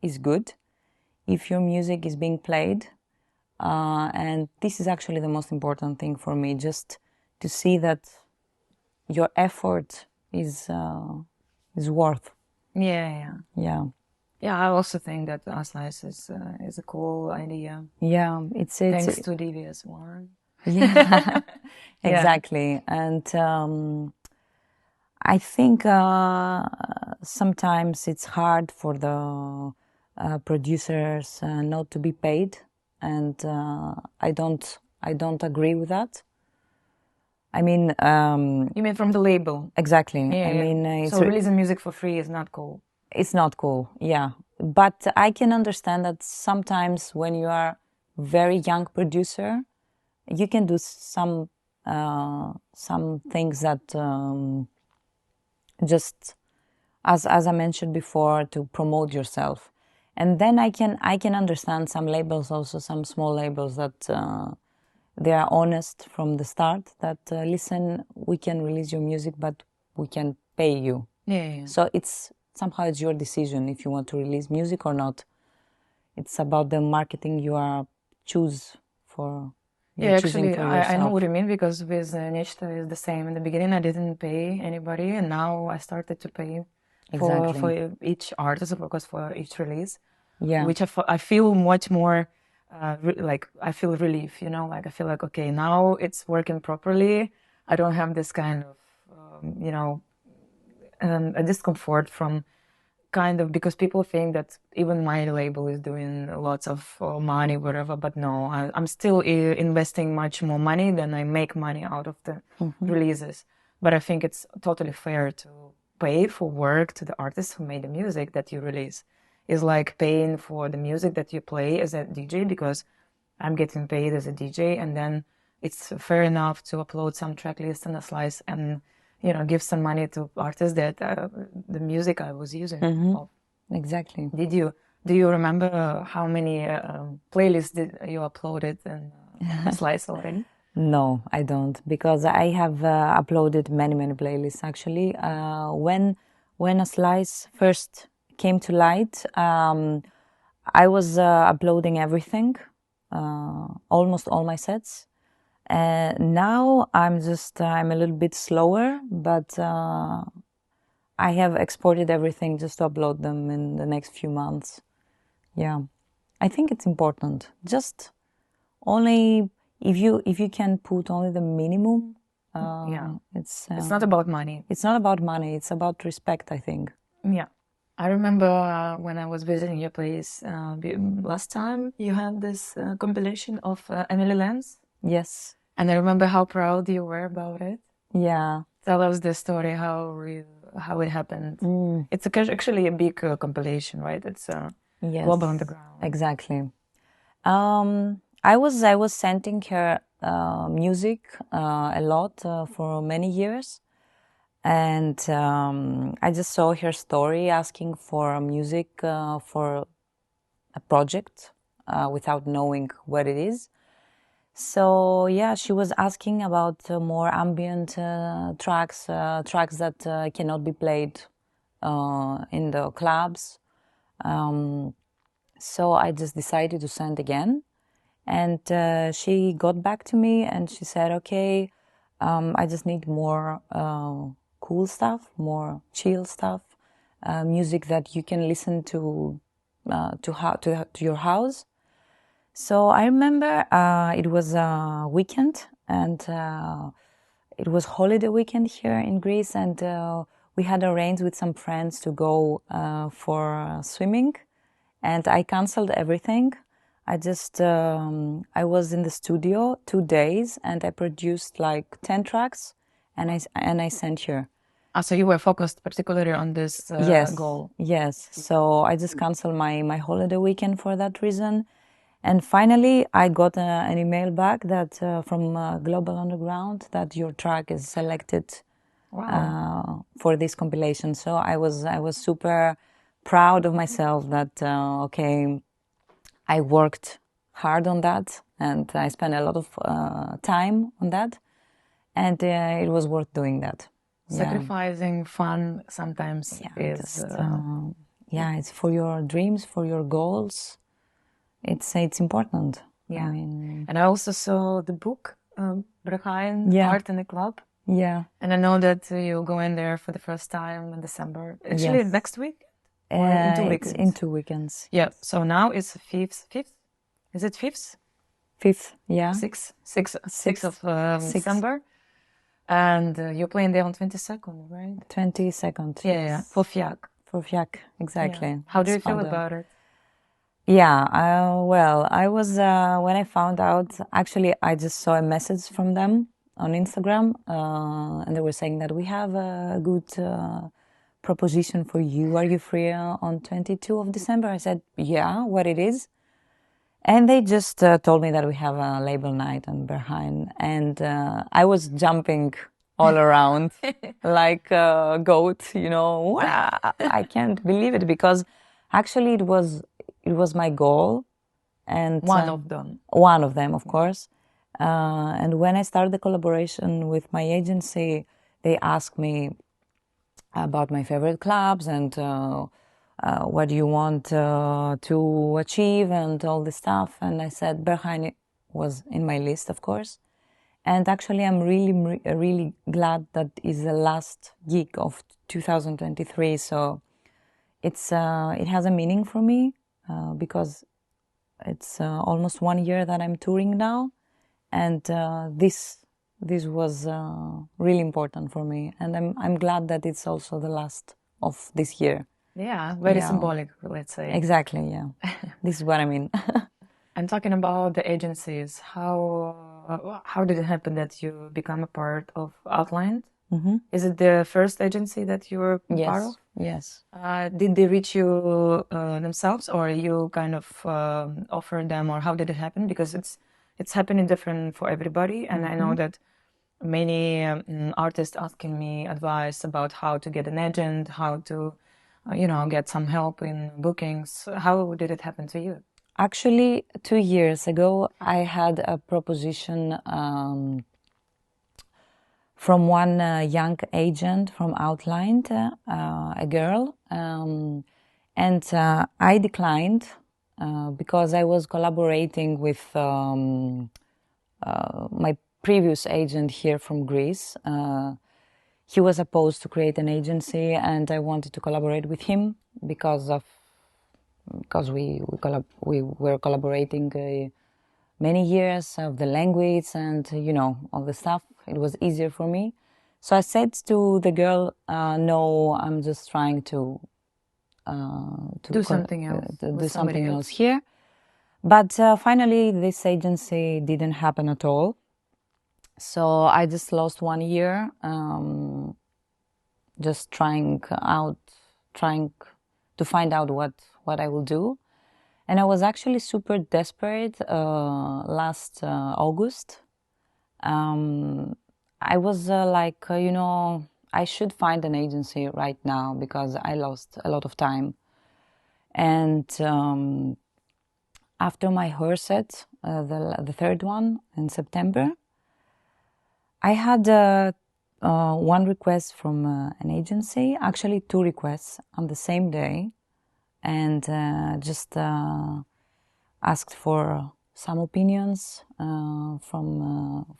is good, if your music is being played. And this is actually the most important thing for me, just to see that your effort is worth. Yeah. Yeah, I also think that Slice is a cool idea. Yeah, it's thanks to DVS Warren. Yeah, exactly. And I think sometimes it's hard for the producers not to be paid, and I don't agree with that. I mean, you mean from the label? Exactly. Yeah, I mean, so releasing music for free is not cool. It's not cool. Yeah, but I can understand that sometimes when you are very young producer, you can do some things that just as I mentioned before, to promote yourself. And then I can understand some labels, also some small labels, that they are honest from the start, that listen, we can release your music, but we can pay you. Yeah. So it's your decision if you want to release music or not. It's about the marketing you are choose for. Yeah, actually, I know what you mean, because with Nechto is the same. In the beginning, I didn't pay anybody, and now I started to pay for each artist, of course, for each release. Yeah. Which I feel much more like I feel relief, you know, like I feel like, okay, now it's working properly. I don't have this kind of, you know, a discomfort from kind of, because people think that even my label is doing lots of money, whatever, but no, I'm still investing much more money than I make money out of the releases. But I think it's totally fair to pay for work to the artists who made the music that you release. Is like paying for the music that you play as a DJ, because I'm getting paid as a DJ, and then it's fair enough to upload some track list and a slice and, you know, give some money to artists that the music I was using. Exactly. Do you remember how many playlists did you uploaded and slice already? No, I don't, because I have uploaded many playlists actually. When a slice first came to light, I was uploading everything, almost all my sets. Now I'm a little bit slower, but I have exported everything just to upload them in the next few months. Yeah, I think it's important. Just only if you can put only the minimum. It's not about money. It's not about money. It's about respect, I think. Yeah. I remember when I was visiting your place last time, you had this compilation of Emily Lens. Yes. And I remember how proud you were about it. Yeah. Tell us the story, how it happened. It's actually a big compilation, right? It's Global Underground. Exactly. I was sending her music a lot for many years. And I just saw her story asking for music for a project without knowing what it is. So yeah, she was asking about more ambient tracks that cannot be played in the clubs. So I just decided to send again. And she got back to me and she said, okay, I just need more cool stuff, more chill stuff, music that you can listen to your house. So I remember it was a weekend, and it was holiday weekend here in Greece, and we had arranged with some friends to go for swimming, and I canceled everything. I was in the studio 2 days, and I produced like 10 tracks, and I sent her. So you were focused particularly on this goal? Yes. So I just canceled my holiday weekend for that reason. And finally, I got an email back that from Global Underground that your track is selected for this compilation. So I was super proud of myself that okay, I worked hard on that, and I spent a lot of time on that, and it was worth doing that. Sacrificing fun sometimes is it's for your dreams, for your goals. It's important. Yeah. And I also saw the book, Berghain, Art in the Club. Yeah. And I know that you go in there for the first time in December. Actually, next week? Or in 2 weekends? It's in 2 weekends. Yeah. So now it's 5th? Is it 5th? 5th, yeah. 6th of December. And you're playing there on 22nd, right? 22nd. Yeah. For FIAC. For FIAC, exactly. Yeah. How do you feel about it? Yeah, well, I was, when I found out, actually, I just saw a message from them on Instagram, and they were saying that we have a good proposition for you. Are you free on 22 of December? I said, yeah, what it is. And they just told me that we have a label night on Berghain, and I was jumping all around, like a goat, you know. I can't believe it because actually it was my goal, and One of them. One of them, of course. And when I started the collaboration with my agency, they asked me about my favorite clubs and what do you want to achieve and all this stuff. And I said Berghain was in my list, of course. And actually, I'm really glad that is the last gig of 2023. So it has a meaning for me because it's almost 1 year that I'm touring now, and this was really important for me, and I'm glad that it's also the last of this year. Yeah, very symbolic, let's say. Exactly, yeah. This is what I mean. And talking about the agencies, how did it happen that you become a part of Outline? Mm-hmm. Is it the first agency that you were part of? Yes. Did they reach you themselves, or you kind of offered them, or how did it happen? Because it's happening different for everybody, and I know that many artists asking me advice about how to get an agent, how to, get some help in bookings. How did it happen to you? Actually, 2 years ago, I had a proposition from one young agent from Outlined, a girl, and I declined because I was collaborating with my previous agent here from Greece. He was supposed to create an agency, and I wanted to collaborate with him because we were collaborating many years of the language and all the stuff. It was easier for me. So I said to the girl, "No, I'm just trying to do something else, do something else here." But finally, this agency didn't happen at all. So I just lost 1 year, just trying to find out what I will do. And I was actually super desperate last August. I was I should find an agency right now because I lost a lot of time. And after my Horset, the third one in September, I had one request from an agency, actually 2 requests on the same day, and just asked for some opinions from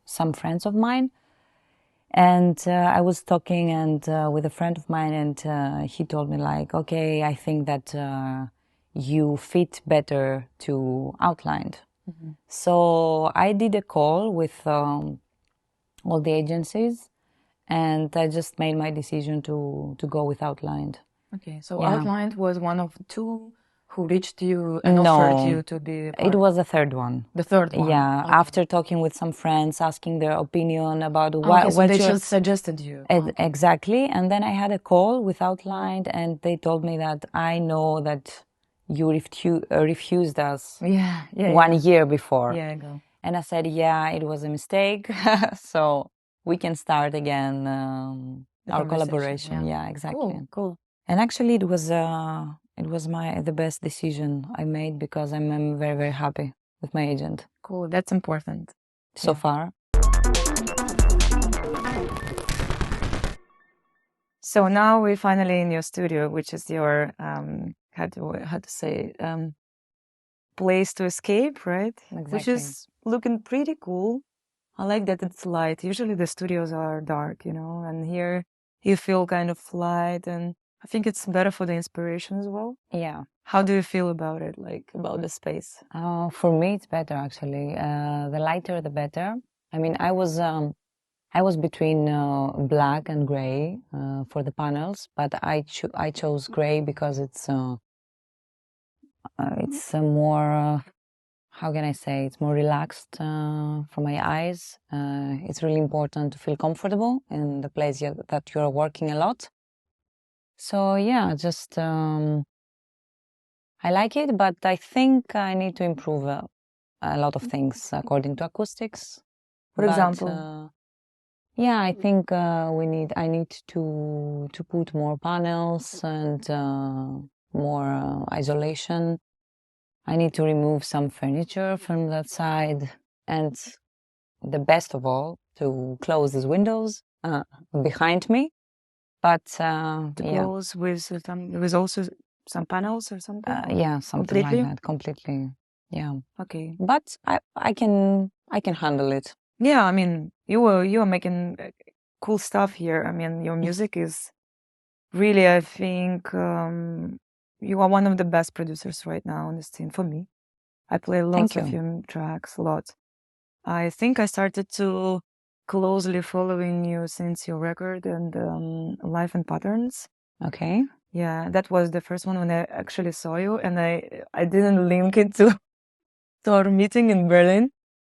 some friends of mine. And I was talking with a friend of mine, and he told me like, okay, I think that you fit better to Outlined. Mm-hmm. So I did a call with all the agencies, and I just made my decision to go with Outlined. Okay, so Outlined was one of 2 who reached you and offered you to be part. It was the third one. The third one? Yeah, okay. After talking with some friends, asking their opinion about what they just suggested you. Exactly, and then I had a call with Outlined, and they told me that I know that you refused us 1 year before. Yeah, I go. And I said, yeah, it was a mistake, so we can start again our collaboration. Yeah, exactly. Cool. And actually, it was the best decision I made because I'm very, very happy with my agent. Cool, that's important. So far. So now we're finally in your studio, which is your how to say place to escape, right? Exactly. Which is looking pretty cool. I like that it's light. Usually the studios are dark, and here you feel kind of light, and I think it's better for the inspiration as well. Yeah. How do you feel about it, like about the space? For me, it's better actually. The lighter, the better. I mean, I was between black and gray for the panels, but I chose gray because it's more. How can I say? It's more relaxed for my eyes. It's really important to feel comfortable in the place that you're working a lot. So yeah, just I like it, but I think I need to improve a lot of things according to acoustics. For example? Yeah, I think I need to put more panels and more isolation. I need to remove some furniture from that side, and the best of all, to close these windows behind me. But To close with also some panels or something? Or yeah, something completely? like that, completely. Yeah. Okay. But I can handle it. Yeah, I mean, you are making cool stuff here. I mean, your music is really, I think, you are one of the best producers right now on the scene for me. I play lots of your tracks, a lot. I think I started to closely following you since your record and Life and Patterns. Okay. Yeah, that was the first one when I actually saw you, and I didn't link it to our meeting in Berlin.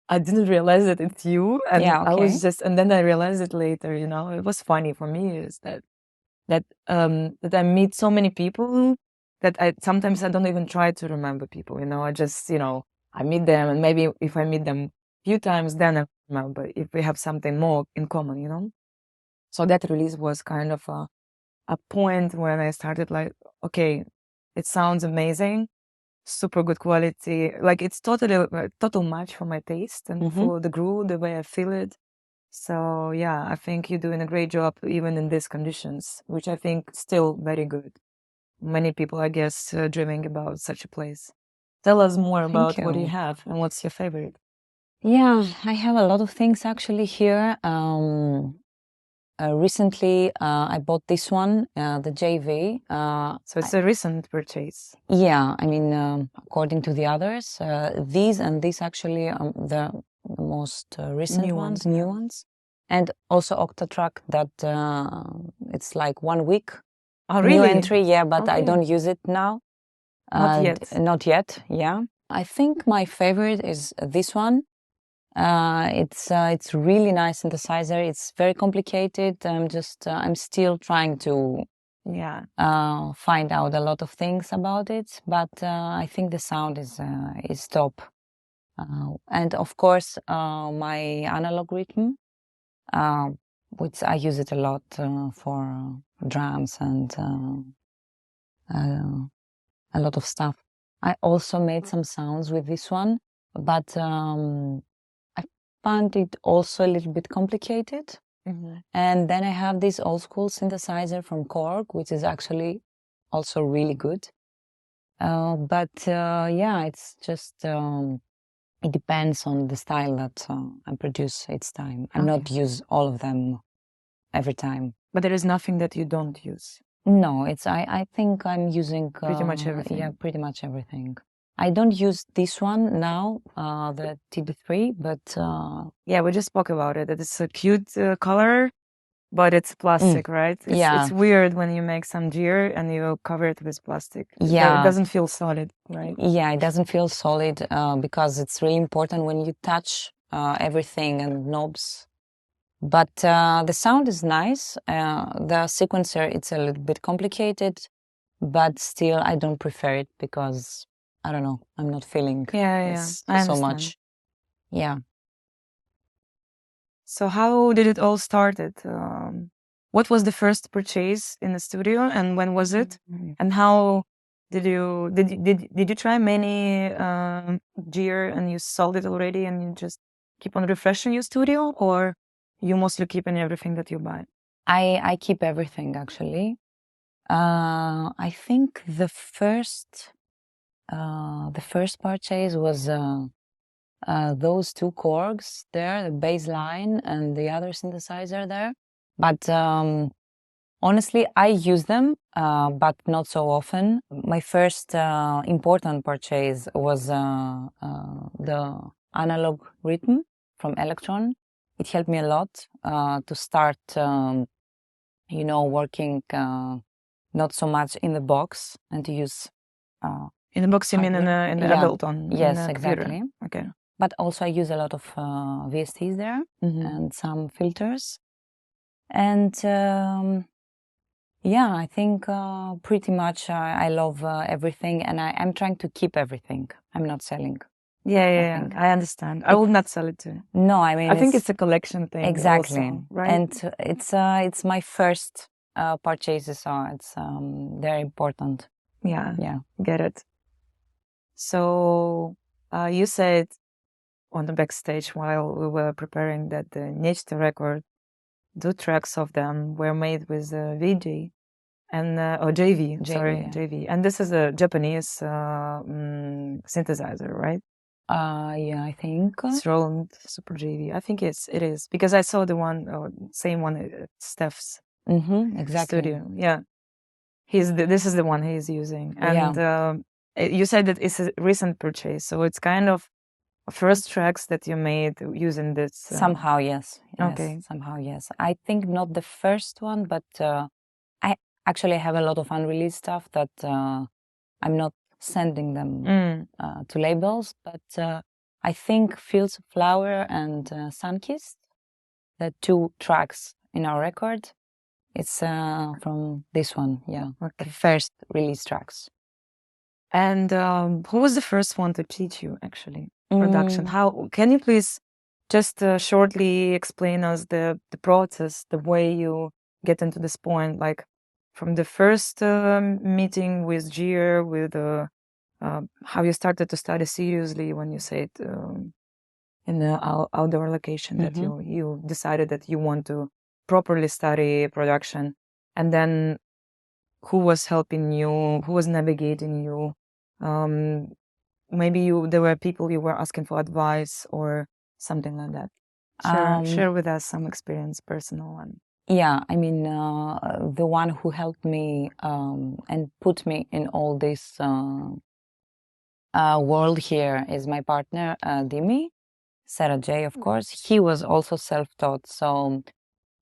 I didn't realize that it's you, and Yeah, I okay. was just, and then I realized it later. You know, it was funny for me is that I meet so many people that I sometimes I don't even try to remember people. You know, I just I meet them, and maybe if I meet them a few times, then I remember if we have something more in common. You know, so that release was kind of a point when I started like, okay, it sounds amazing, super good quality. Like it's totally a total match for my taste and for the groove, the way I feel it. So yeah, I think you're doing a great job even in these conditions, which I think still very good. Many people, I guess, dreaming about such a place. Tell us more about what you have and what's your favorite. Yeah, I have a lot of things actually here. Recently, I bought this one, the JV. So it's a recent purchase. Yeah, I mean, according to the others, these and this actually are the most recent new ones. And also Octatrack that it's like 1 week. Oh, really? New entry, yeah, but I Okay. don't use it now. Not yet. Not yet, yeah. I think my favorite is this one. It's really nice synthesizer. It's very complicated. I'm still trying to find out a lot of things about it, but I think the sound is top. And of course, my analog rhythm, which I use it a lot for drums and a lot of stuff. I also made some sounds with this one, but I found it also a little bit complicated. And then I have this old school synthesizer from Korg, which is actually also really good. But yeah, it's just it depends on the style that I produce each time. I not use all of them every time. But there is nothing that you don't use. No, I think I'm using pretty much everything. Yeah, pretty much everything. I don't use this one now, the TB3, but yeah, we just spoke about it. It's a cute color, but it's plastic, right? It's weird when you make some gear and you cover it with plastic. Yeah, it doesn't feel solid, right? Yeah, it doesn't feel solid because it's really important when you touch everything and knobs. But the sound is nice. The sequencer, it's a little bit complicated, but still I don't prefer it because I don't know, I'm not feeling so much. Yeah. So how did it all started? What was the first purchase in the studio and when was it? And how did you try many gear and you sold it already and you just keep on refreshing your studio, or you mostly keeping everything that you buy? I keep everything actually. I think the first purchase was those two Korgs there, the bass line and the other synthesizer there. But honestly, I use them, but not so often. My first important purchase was the analog rhythm from Electron. It helped me a lot to start, working not so much in the box and to use. In the box, you mean in the Ableton? Yes, exactly. Okay. But also I use a lot of VSTs there and some filters. And yeah, I think pretty much I love everything and I'm trying to keep everything. I'm not selling. Yeah, I understand. I will not sell it to. No, I mean, I think it's a collection thing. Exactly, also, right? And it's my first purchase, so it's very important. Yeah, Yeah, get it. So you said on the backstage while we were preparing that the Nechto record, 2 tracks of them were made with VJ and JV, yeah. JV, and this is a Japanese synthesizer, right? Yeah, I think It's Roland Super JV. I think it is because I saw the one same one at Steph's exactly. studio. Yeah, this is the one he's using, and you said that it's a recent purchase, so it's kind of first tracks that you made using this. Somehow, yes. Okay. Somehow, yes. I think not the first one, but I actually have a lot of unreleased stuff that I'm not sending them to labels. But I think Fields of Flower and Sunkissed, the 2 tracks in our record, it's from this one, the first release tracks. And who was the first one to teach you actually production? How can you please just shortly explain us the process, the way you get into this point, like from the first meeting with Gier, with how you started to study seriously when you said in the outdoor location that you decided that you want to properly study production, and then who was helping you, who was navigating you. Maybe there were people you were asking for advice or something like that. Share with us some experience, personal one. Yeah, I mean, the one who helped me and put me in all this world here is my partner, Dimi, Sarah J, of course. He was also self-taught, so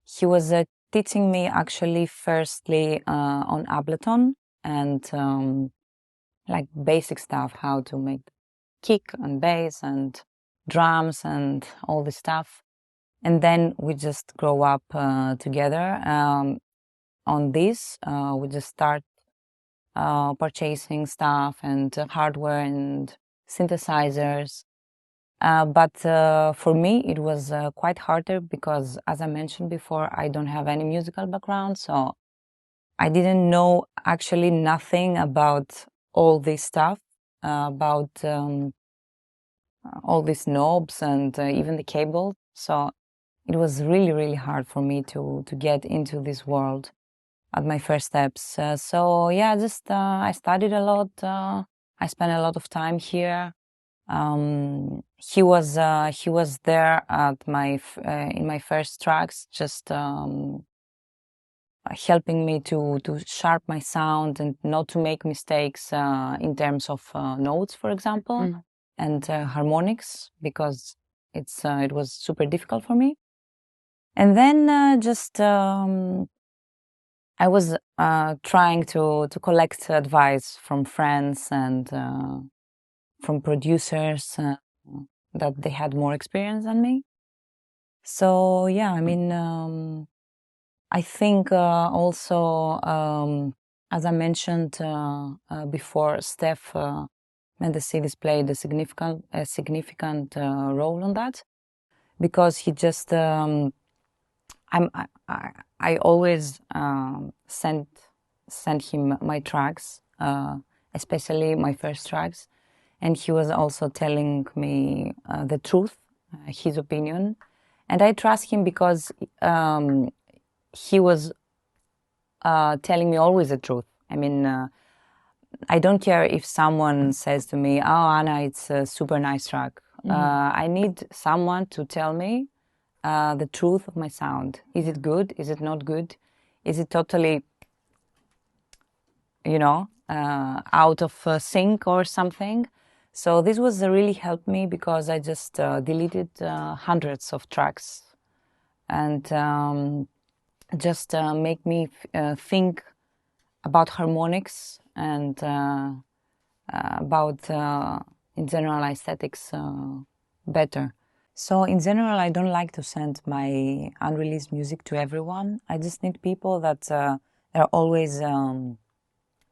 he was teaching me actually firstly on Ableton and like basic stuff, how to make kick and bass and drums and all this stuff. And then we just grow up together on this. We just start purchasing stuff and hardware and synthesizers. But for me, it was quite harder because, as I mentioned before, I don't have any musical background. So I didn't know actually nothing about all this stuff, about all these knobs and even the cable. So it was really, really hard for me to get into this world at my first steps. So yeah, just I studied a lot. I spent a lot of time here. He was there at my in my first tracks, just helping me to sharp my sound and not to make mistakes in terms of notes, for example, and harmonics, because it was super difficult for me. And then just I was trying to collect advice from friends and from producers that they had more experience than me. So yeah, I mean, I think also, as I mentioned before, Steph Mendes played a significant role on that, because he just I always sent him my tracks, especially my first tracks, and he was also telling me the truth, his opinion, and I trust him because he was telling me always the truth. I mean, I don't care if someone says to me, "Oh, Anna, it's a super nice track." I need someone to tell me the truth of my sound. Is it good? Is it not good? Is it totally, out of sync or something? So this was really helped me, because I just deleted hundreds of tracks and just make me think about harmonics and about, in general, aesthetics better. So in general, I don't like to send my unreleased music to everyone. I just need people that are always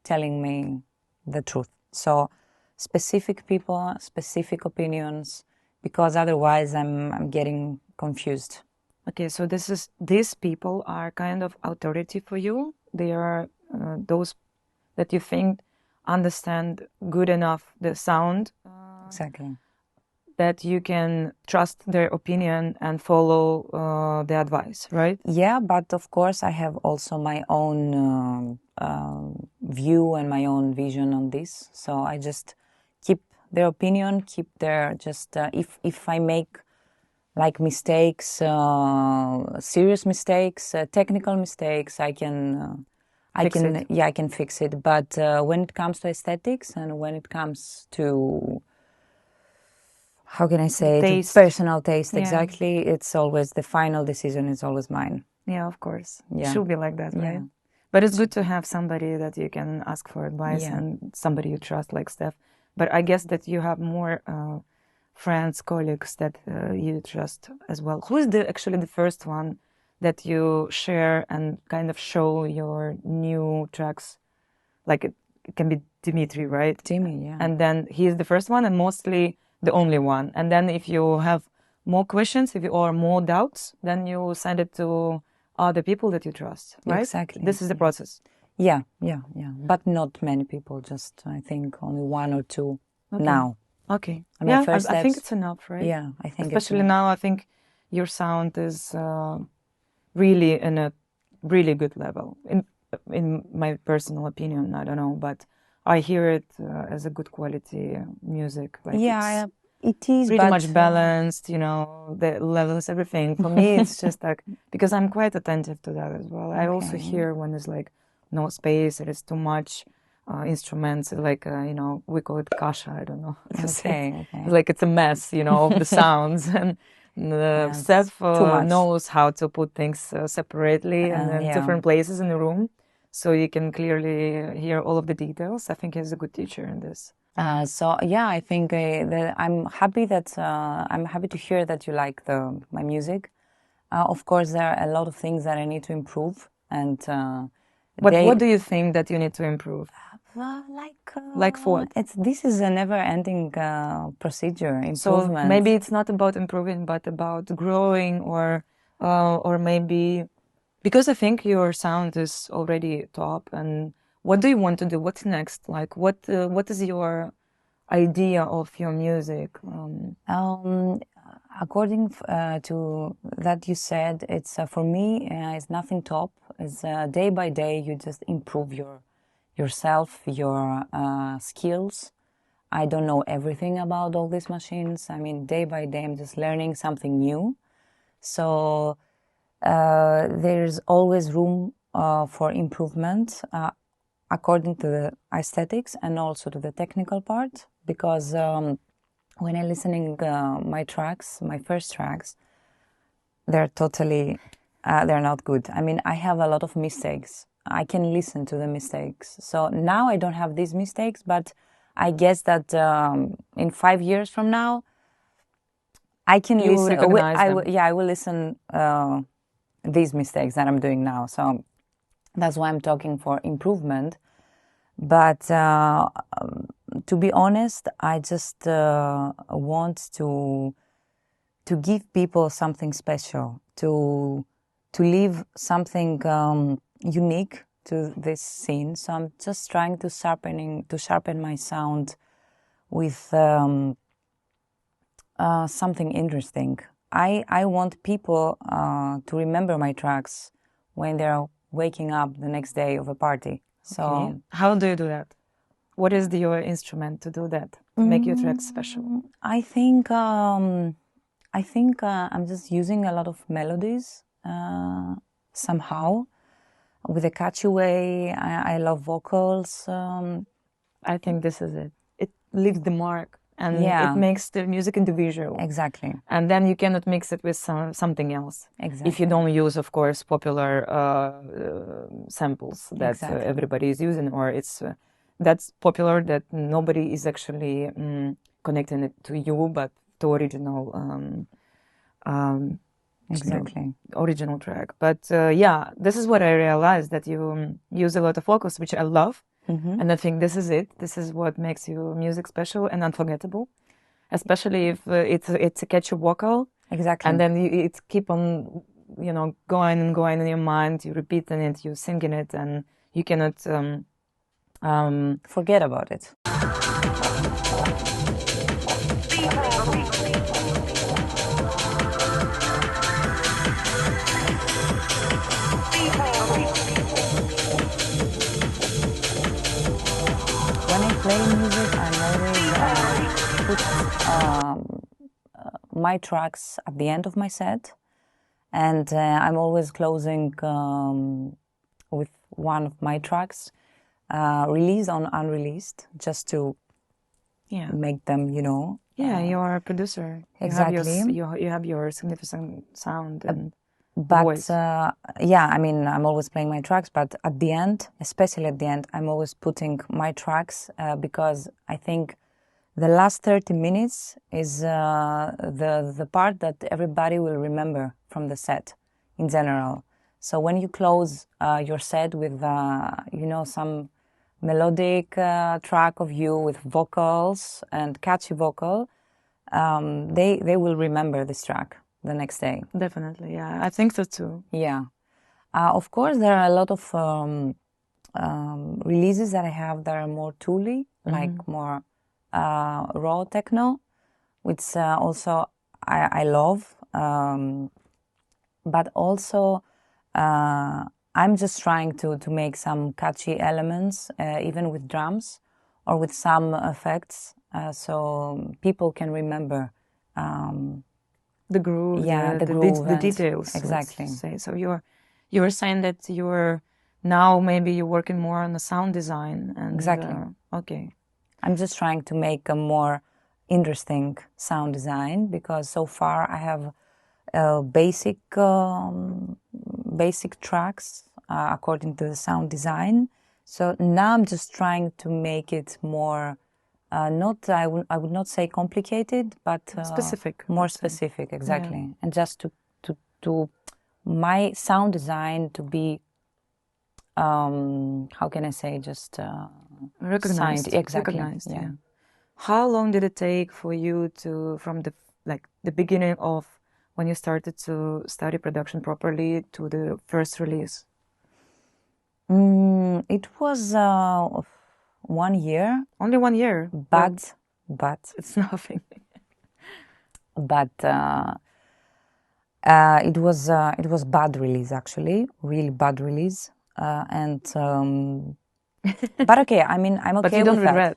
telling me the truth. So specific people, specific opinions, because otherwise I'm getting confused. Okay, so these people are kind of authority for you. They are those that you think understand good enough the sound. Exactly. That you can trust their opinion and follow the advice, right? Yeah, but of course I have also my own view and my own vision on this. So I just keep their opinion, keep their just if I make like mistakes, serious mistakes, technical mistakes, I can fix it. But when it comes to aesthetics and when it comes to how can I say it? Personal taste, exactly. It's always the final decision is always mine. Yeah, of course. Yeah. It should be like that, right? Yeah. But it's good to have somebody that you can ask for advice and somebody you trust, like Steph. But I guess that you have more friends, colleagues that you trust as well. Who is actually the first one that you share and kind of show your new tracks? Like it can be Dimitri, right? Timmy, yeah. And then he is the first one and mostly the only one. And then if you have more questions, or more doubts, then you send it to other people that you trust, right? Exactly. This is the process. Yeah. But not many people, just I think only one or two now. Okay. And yeah, I think it's enough, right? Yeah, I think especially now, I think your sound is really in a really good level. In my personal opinion, I don't know, but I hear it as a good quality music. Like it is pretty much balanced, the levels, everything. For me, it's just like, because I'm quite attentive to that as well. I also hear when there's like no space, it is too much instruments, like, we call it kasha, I don't know. Okay. Like it's a mess, of the sounds. And Steph knows how to put things separately and in different places in the room. So you can clearly hear all of the details. I think he's a good teacher in this. I think that I'm happy to hear that you like my music. Of course, there are a lot of things that I need to improve, and what do you think that you need to improve? Like what? This is a never-ending procedure. Improvement. So maybe it's not about improving, but about growing, or maybe because I think your sound is already top. And what do you want to do? What's next? Like, what is your idea of your music? According to that you said, it's for me, it's nothing top. It's day by day, you just improve yourself, your skills. I don't know everything about all these machines. I mean, day by day, I'm just learning something new. So there's always room for improvement according to the aesthetics and also to the technical part, because when I'm listening my first tracks, they're totally they're not good. I mean, I have a lot of mistakes. I can listen to the mistakes. So now I don't have these mistakes, but I guess that in 5 years from now, I can listen. I will listen these mistakes that I'm doing now. So that's why I'm talking for improvement. But to be honest, I just want to give people something special, to leave something unique to this scene. So I'm just trying to sharpen my sound with something interesting. I want people to remember my tracks when they're waking up the next day of a party. So how do you do that? What is your instrument to do that, to make your tracks special? I think I'm just using a lot of melodies somehow with a catchy way. I love vocals. I think this is it. It leaves the mark, and it makes the music individual. Exactly. And then you cannot mix it with something else. Exactly. If you don't use, of course, popular samples that everybody is using, or it's that's popular that nobody is actually connecting it to you, but to original. Original track. But this is what I realized, that you use a lot of vocals, which I love. And I think this is it. This is what makes your music special and unforgettable, especially if it's a catchy vocal. Exactly. And then it keep on, going and going in your mind. You repeating it, you singing it, and you cannot forget about it. When I play music, I always put my tracks at the end of my set, and I'm always closing with one of my tracks, released on unreleased, just to make them, Yeah, you are a producer. Exactly. You have your significant sound and but voice. I'm always playing my tracks, but at the end, especially at the end, I'm always putting my tracks because I think the last 30 minutes is the part that everybody will remember from the set in general. So when you close your set with some melodic track of you with vocals and catchy vocal, they will remember this track the next day. Definitely, yeah. I think so too. Yeah. Of course, there are a lot of releases that I have that are more tooly, like more raw techno, which also I love. But also, I'm just trying to make some catchy elements, even with drums or with some effects, so people can remember the groove, the details. Exactly. So you were saying that you're working more on the sound design. And, exactly. Okay. I'm just trying to make a more interesting sound design because so far I have basic tracks according to the sound design. So now I'm just trying to make it more I would not say complicated, but specific. More specific, exactly. Yeah. And just to my sound design to be how can I say, just recognized. Exactly. Recognized, yeah. How long did it take for you from the beginning of when you started to study production properly to the first release? It was 1 year. Only 1 year? But it's nothing. But it was bad release, actually, really bad release, and but okay. I mean, I'm okay. But you don't regret?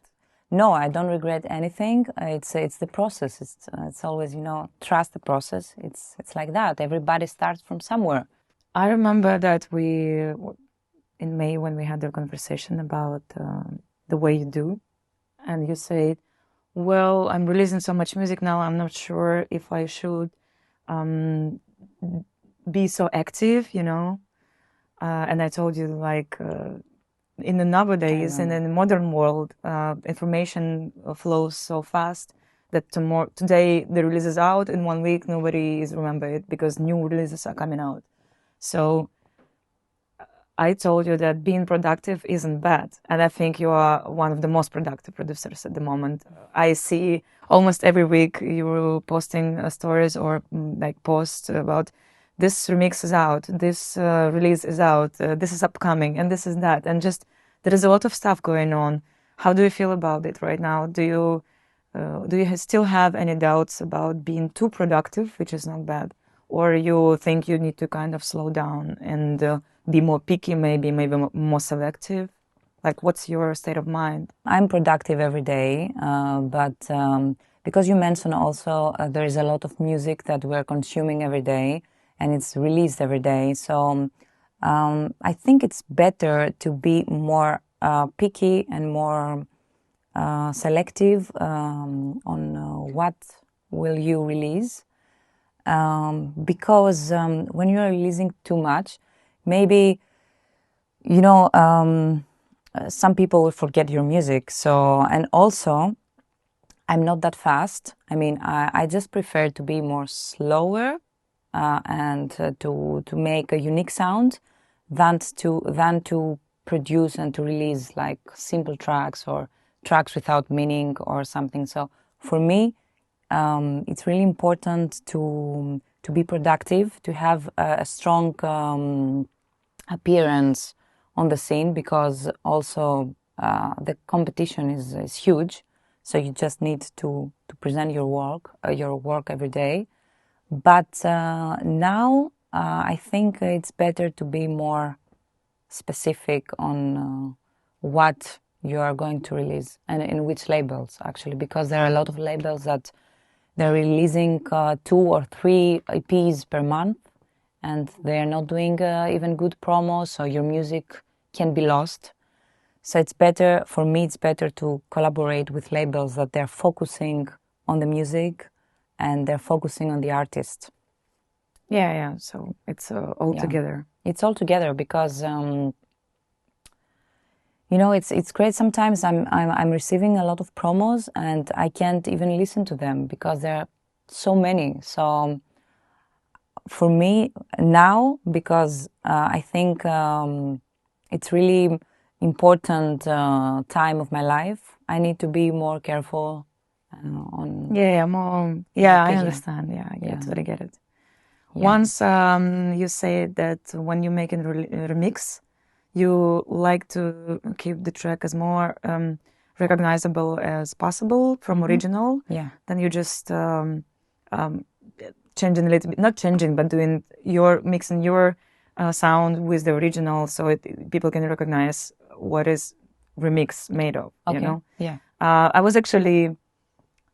No, I don't regret anything. It's the process. It's always, trust the process. It's like that. Everybody starts from somewhere. I remember that in May when we had the conversation about the way you do, and you said, well, I'm releasing so much music now, I'm not sure if I should be so active, and I told you, in the nowadays, in the modern world, information flows so fast that today the release is out, in 1 week nobody is remember it because new releases are coming out. So I told you that being productive isn't bad. And I think you are one of the most productive producers at the moment. I see almost every week you're posting stories or posts about this remix is out, this release is out, this is upcoming, and this is that. And just there is a lot of stuff going on. How do you feel about it right now? Do you still have any doubts about being too productive, which is not bad? Or you think you need to kind of slow down and be more picky, maybe more selective? What's your state of mind? I'm productive every day, but because you mentioned also there is a lot of music that we're consuming every day and it's released every day. So I think it's better to be more picky and more selective on what will you release. Because when you're releasing too much, maybe, some people will forget your music. So, and also, I'm not that fast. I mean, I just prefer to be more slower and to make a unique sound than to produce and to release like simple tracks or tracks without meaning or something. So for me, it's really important to be productive, to have a strong appearance on the scene, because also the competition is huge. So you just need to present your work every day. But now I think it's better to be more specific on what you are going to release and in which labels, actually, because there are a lot of labels that they're releasing 2 or 3 EPs per month, and they're not doing even good promo, so your music can be lost. So it's better, for me, it's better to collaborate with labels that they're focusing on the music and they're focusing on the artist. Yeah. So it's all together. It's all together because, you know, it's great. Sometimes I'm receiving a lot of promos and I can't even listen to them because there are so many. So for me now, because I think it's really important time of my life, I need to be more careful on. I understand. Yeah, I get it. Yeah. Once you said that when you make a remix, you like to keep the track as more recognizable as possible from original. Yeah. Then you just changing a little bit, not changing, but doing mixing your sound with the original, so people can recognize what is remix made of. Okay. You know. Yeah. I was actually,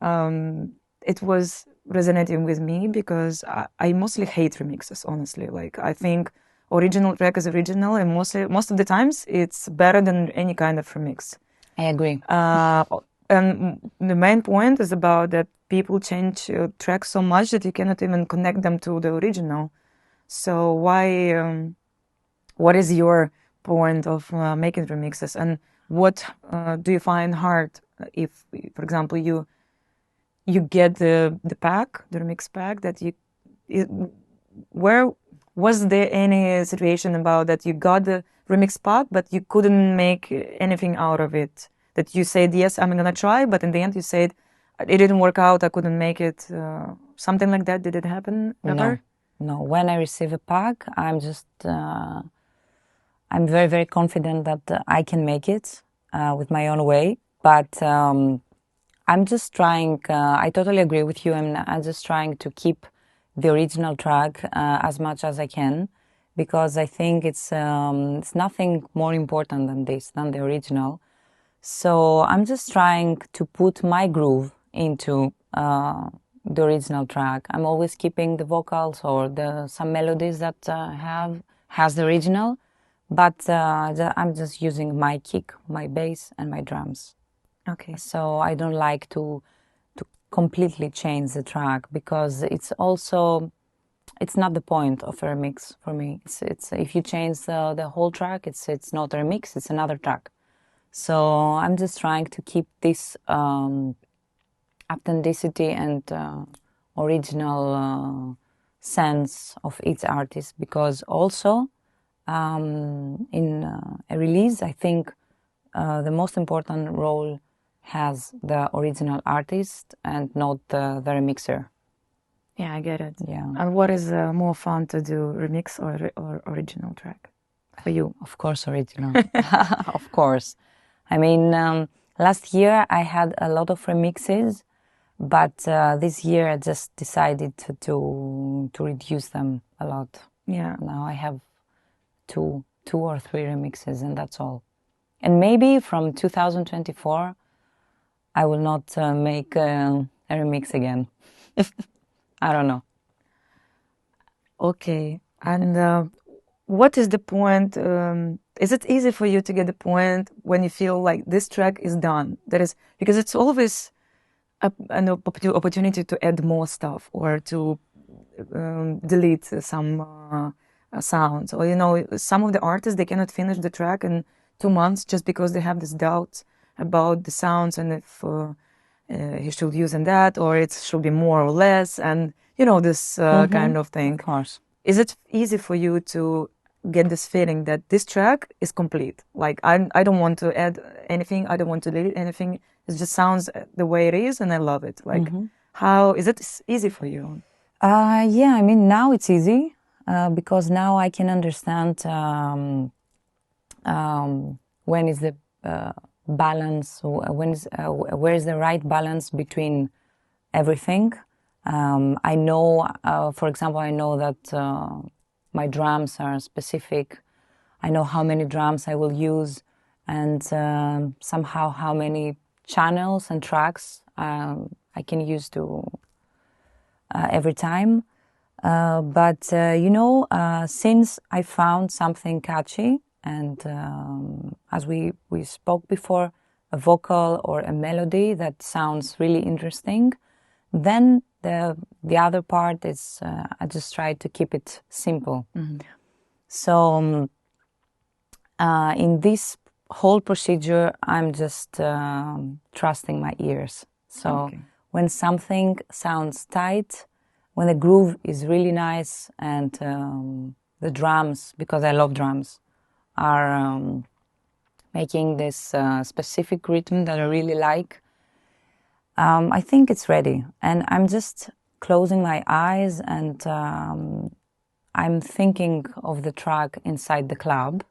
it was resonating with me because I mostly hate remixes. Honestly, like I think original track is original, and most of the times it's better than any kind of remix. I agree. And the main point is about that people change tracks so much that you cannot even connect them to the original. So why? What is your point of making remixes, and what do you find hard if, for example, you get the remix pack that where was there any situation about that you got the remix pack but you couldn't make anything out of it? That you said, yes, I'm gonna try, but in the end you said, it didn't work out, I couldn't make it. Something like that, did it happen ever? No. When I receive a pack, I'm just, I'm very, very confident that I can make it with my own way. But I'm just trying, I totally agree with you. I'm just trying to keep the original track as much as I can, because I think it's nothing more important than the original. So I'm just trying to put my groove into the original track. I'm always keeping the vocals or some melodies that has the original, but I'm just using my kick, my bass, and my drums. Okay. So I don't like to completely change the track, because it's not the point of a remix for me. It's if you change the whole track, it's not a remix, it's another track. So I'm just trying to keep this authenticity and original sense of each artist, because also in a release, I think the most important role has the original artist and not the remixer. Yeah, I get it. Yeah. And what is more fun to do, remix or original track for you? Of course, original. Of course. I mean, last year I had a lot of remixes, but this year I just decided to reduce them a lot. Yeah. Now I have two or 3 remixes, and that's all. And maybe from 2024, I will not make a remix again. I don't know. Okay. And what is the point? Is it easy for you to get the point when you feel like this track is done? That is, because it's always an opportunity to add more stuff or to delete some sounds. Or, you know, some of the artists, they cannot finish the track in 2 months just because they have this doubt about the sounds and if he should use in that, or it should be more or less, and, you know, this kind of thing. Of course. Is it easy for you to get this feeling that this track is complete. Like I don't want to add anything. I don't want to delete anything. It just sounds the way it is, and I love it. Like, how is it easy for you? Yeah, I mean, now it's easy because now I can understand when is the balance, where is the right balance between everything. I know, for example, I know that my drums are specific. I know how many drums I will use, and somehow how many channels and tracks I can use to every time. But since I found something catchy, and as we spoke before, a vocal or a melody that sounds really interesting, then the other part is I just try to keep it simple. So in this whole procedure, I'm just trusting my ears. So when something sounds tight, when the groove is really nice, and the drums, because I love drums, are making this specific rhythm that I really like, I think it's ready. And I'm just closing my eyes, and I'm thinking of the track inside the club.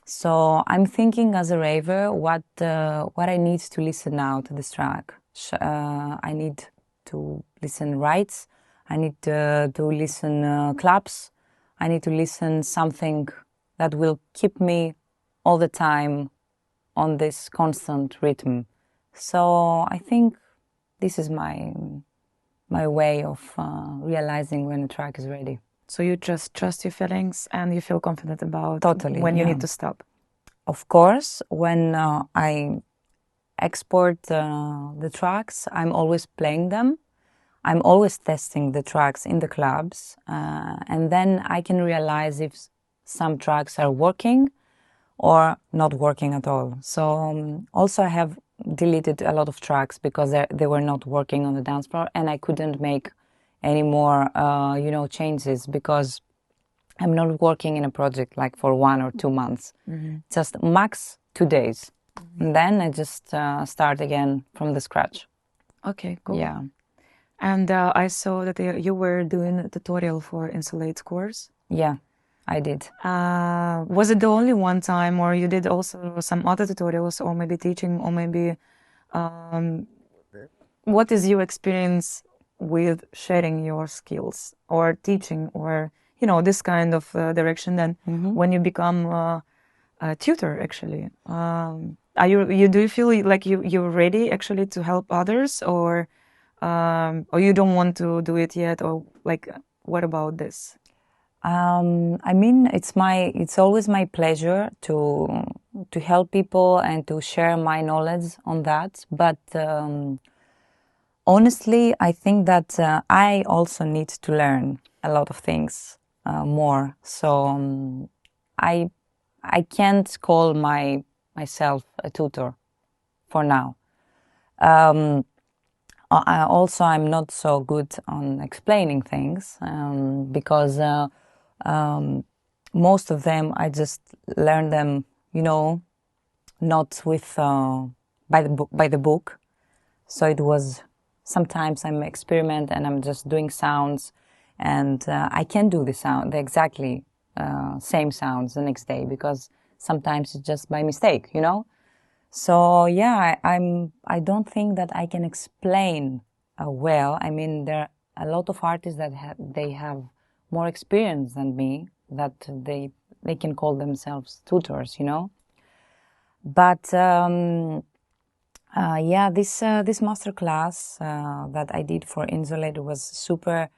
So I'm thinking as a raver what I need to listen now to this track. I need to listen rights. I need to listen claps. I need to listen something that will keep me all the time on this constant rhythm. So I think this is my way of realizing when a track is ready. So you just trust your feelings and you feel confident about Totally, when you need to stop. Of course, when I export the tracks, I'm always playing them. I'm always testing the tracks in the clubs, and then I can realize if some tracks are working or not working at all. So also I have deleted a lot of tracks because they were not working on the dance floor, and I couldn't make any more changes because I'm not working in a project like for 1 or 2 months, just max 2 days. And then I just start again from the scratch. Okay, cool. Yeah. And I saw that you were doing a tutorial for Insolate course. Yeah, I did. Was it the only one time, or you did also some other tutorials, or maybe teaching, or maybe what is your experience with sharing your skills or teaching, or this kind of direction? Then when you become a tutor, actually, do you feel like you're ready actually to help others, or you don't want to do it yet, or like what about this? I mean, it's always my pleasure to help people and to share my knowledge on that. But honestly, I think that I also need to learn a lot of things more. So I can't call myself a tutor for now. I'm not so good on explaining things because most of them I just learned them, not with by the book. So it was sometimes I'm experiment and I'm just doing sounds, and I can't do the exactly same sounds the next day because sometimes it's just by mistake, So yeah, I don't think that I can explain well. I mean, there are a lot of artists that they have more experience than me, that they can call themselves tutors, But this masterclass that I did for Insolate was super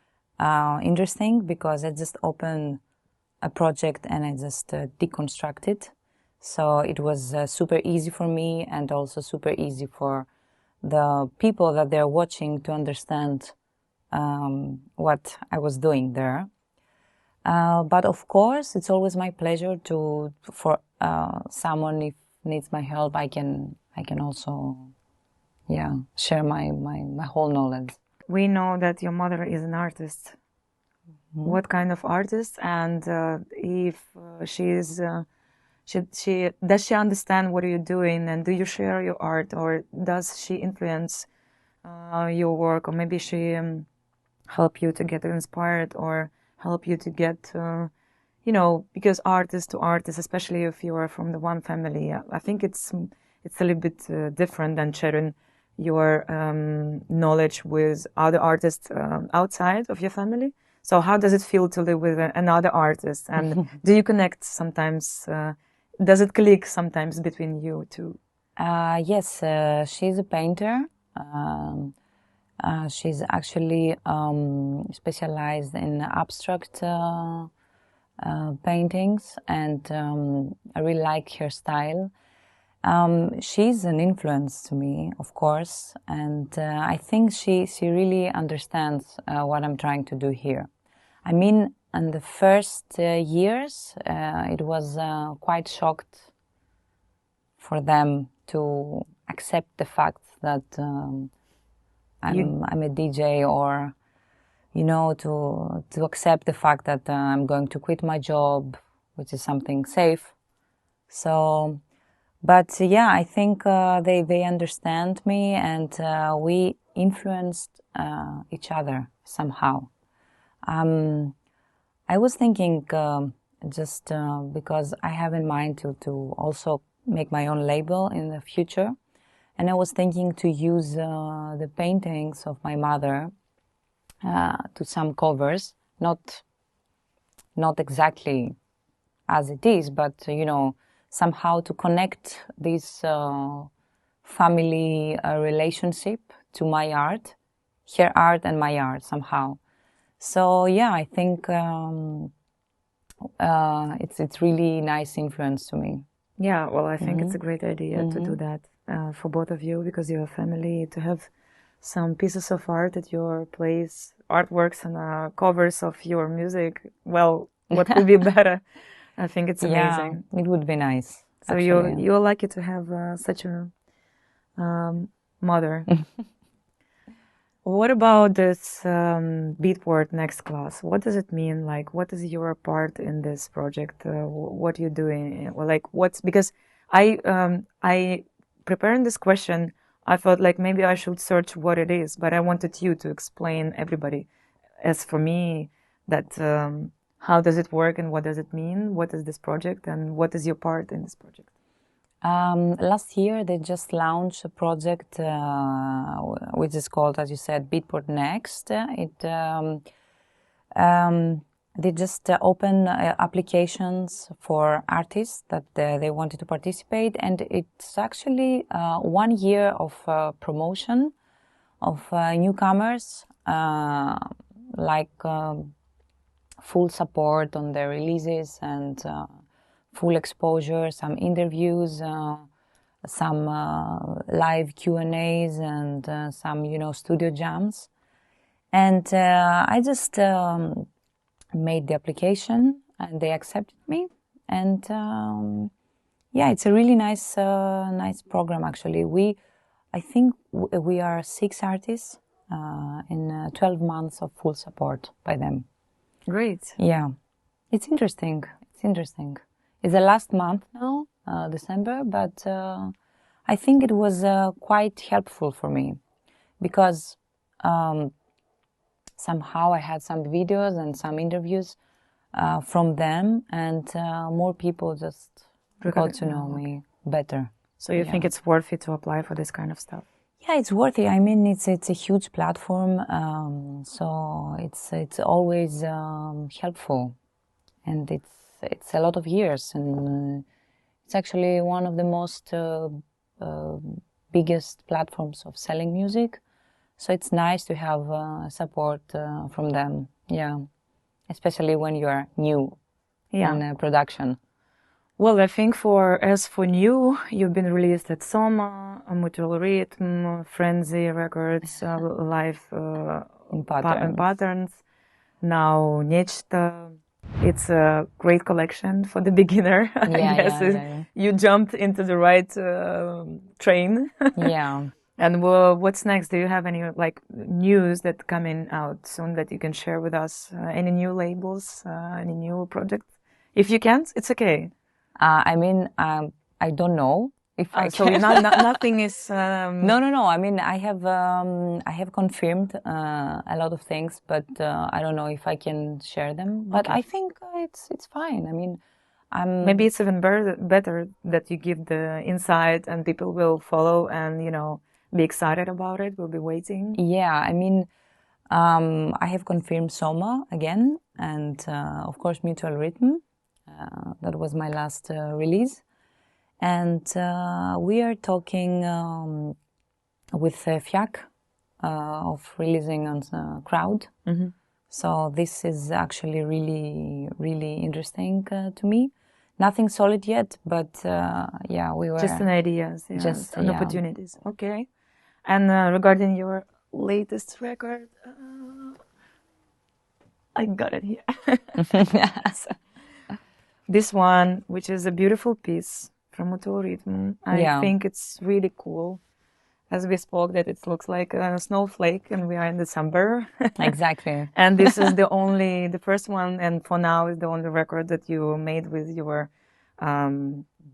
interesting because I just opened a project and I just deconstructed. So it was super easy for me and also super easy for the people that they're watching to understand what I was doing there. But of course, it's always my pleasure for someone if needs my help. I can also, share my whole knowledge. We know that your mother is an artist. what kind of artist, and if does she understand what you're doing, and do you share your art, or does she influence your work, or maybe she help you to get inspired or help you to get because artist to artist, especially if you are from the one family, I think it's a little bit different than sharing your knowledge with other artists outside of your family. So how does it feel to live with another artist, and do you connect sometimes? Does it click sometimes between you two? Yes, she's a painter. She's actually specialized in abstract paintings, and I really like her style. She's an influence to me, of course, and I think she really understands what I'm trying to do here. I mean, in the first years, it was quite shocked for them to accept the fact that I'm a DJ, or to accept the fact that I'm going to quit my job, which is something safe. So, but yeah, I think they understand me, and we influenced each other somehow. I was thinking just because I have in mind to also make my own label in the future, and I was thinking to use the paintings of my mother to some covers, not exactly as it is, but somehow to connect this family relationship to my art, her art and my art somehow. So yeah, I think it's really nice influence to me. Yeah, well, I think it's a great idea to do that for both of you, because you're a family, to have some pieces of art at your place, artworks and covers of your music. Well, what could be better? I think it's amazing. Yeah, it would be nice. So you're lucky to have such a mother. What about this Beatport Next class? What does it mean? Like, what is your part in this project? What you're doing? Well, like, because I preparing this question, I thought like maybe I should search what it is, but I wanted you to explain everybody. As for me, that how does it work and what does it mean? What is this project and what is your part in this project? Last year, they just launched a project which is called, as you said, Beatport Next. They just open applications for artists that they wanted to participate, and it's actually 1 year of promotion of newcomers, like full support on their releases and full exposure, some interviews, some live Q&As, and some, studio jams. And I just made the application, and they accepted me. And yeah, it's a really nice program, actually. I think we are 6 artists in 12 months of full support by them. Great. Yeah, it's interesting. It's the last month now, December, but I think it was quite helpful for me, because somehow I had some videos and some interviews from them, and more people just got to know me better. So you think it's worth it to apply for this kind of stuff? Yeah, it's worth it. I mean, it's a huge platform, so it's always helpful, and it's a lot of years, and it's actually one of the most biggest platforms of selling music. So it's nice to have support from them. Yeah, especially when you are new in production. Well, I think as for new, you've been released at Soma, Mutual Rhythm, Frenzy Records, Live in Patterns. Now Nechto. It's a great collection for the beginner. I guess you jumped into the right train. Yeah. And what's next? Do you have any like news that coming out soon that you can share with us? Any new labels? Any new projects? If you can't, it's okay. I mean, I don't know if I So can. nothing is. No. I mean, I have confirmed a lot of things, but I don't know if I can share them. But Okay. I think it's fine. I mean, Maybe it's even better that you give the insight and people will follow and, be excited about it. We'll be waiting. Yeah, I mean, I have confirmed Soma again, and of course, Mutual Rhythm. That was my last release. And we are talking with Fiak of releasing on Crowd. Mm-hmm. So this is actually really, really interesting to me. Nothing solid yet, but yeah, we were Just an ideas, just and yeah. opportunities. Okay. And regarding your latest record, I got it here. This one, which is a beautiful piece from Mutual Rhythm. I think it's really cool. As we spoke, that it looks like a snowflake, and we are in December. Exactly. And this is the first one, and for now is the only record that you made with your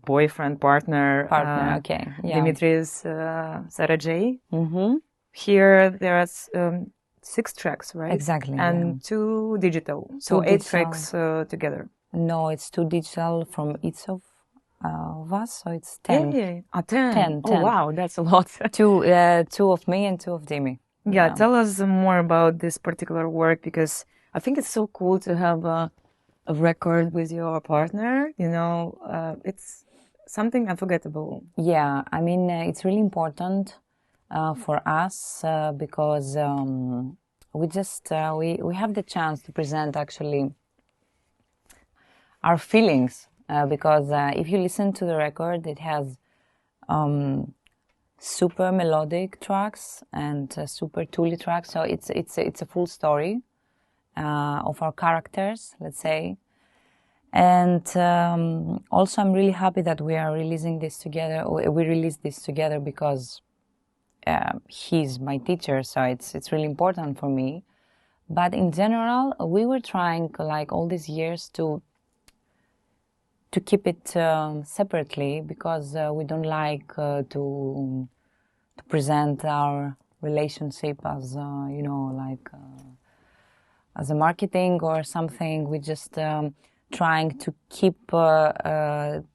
boyfriend, partner, okay, yeah. Demetrius Sarajay. Mm-hmm. Here there are 6 tracks, right? Exactly. And 2 digital, so 8 tracks together. No, it's 2 digital from each of us, so it's 10. Yeah. 10. 10. Oh, wow, that's a lot. 2 of me and 2 of Demi. Yeah, tell us more about this particular work, because I think it's so cool to have a record with your partner. It's something unforgettable. Yeah, I mean, it's really important for us because we just we have the chance to present actually our feelings because if you listen to the record, it has super melodic tracks and super tooly tracks. So it's a full story of our characters, let's say. And also, I'm really happy that we are releasing this together. We released this together because he's my teacher, so it's really important for me. But in general, we were trying, like all these years, to keep it separately because we don't like to present our relationship as as a marketing or something. We just trying to keep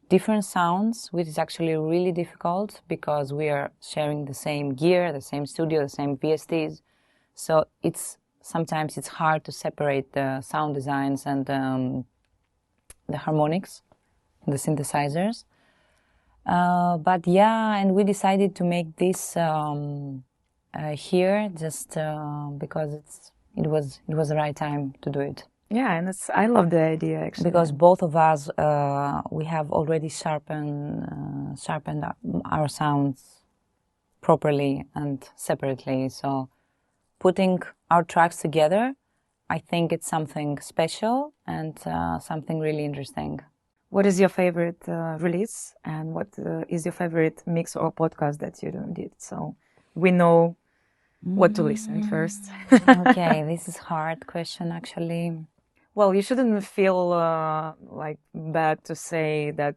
different sounds, which is actually really difficult because we are sharing the same gear, the same studio, the same VSTs. So sometimes it's hard to separate the sound designs and the harmonics, the synthesizers. But yeah, and we decided to make this here just because it was the right time to do it. Yeah, and I love the idea actually. Because both of us, we have already sharpened our sounds properly and separately. So putting our tracks together, I think it's something special and something really interesting. What is your favorite release, and what is your favorite mix or podcast that you did? So we know what to listen first. Okay, this is a hard question actually. Well, you shouldn't feel like bad to say that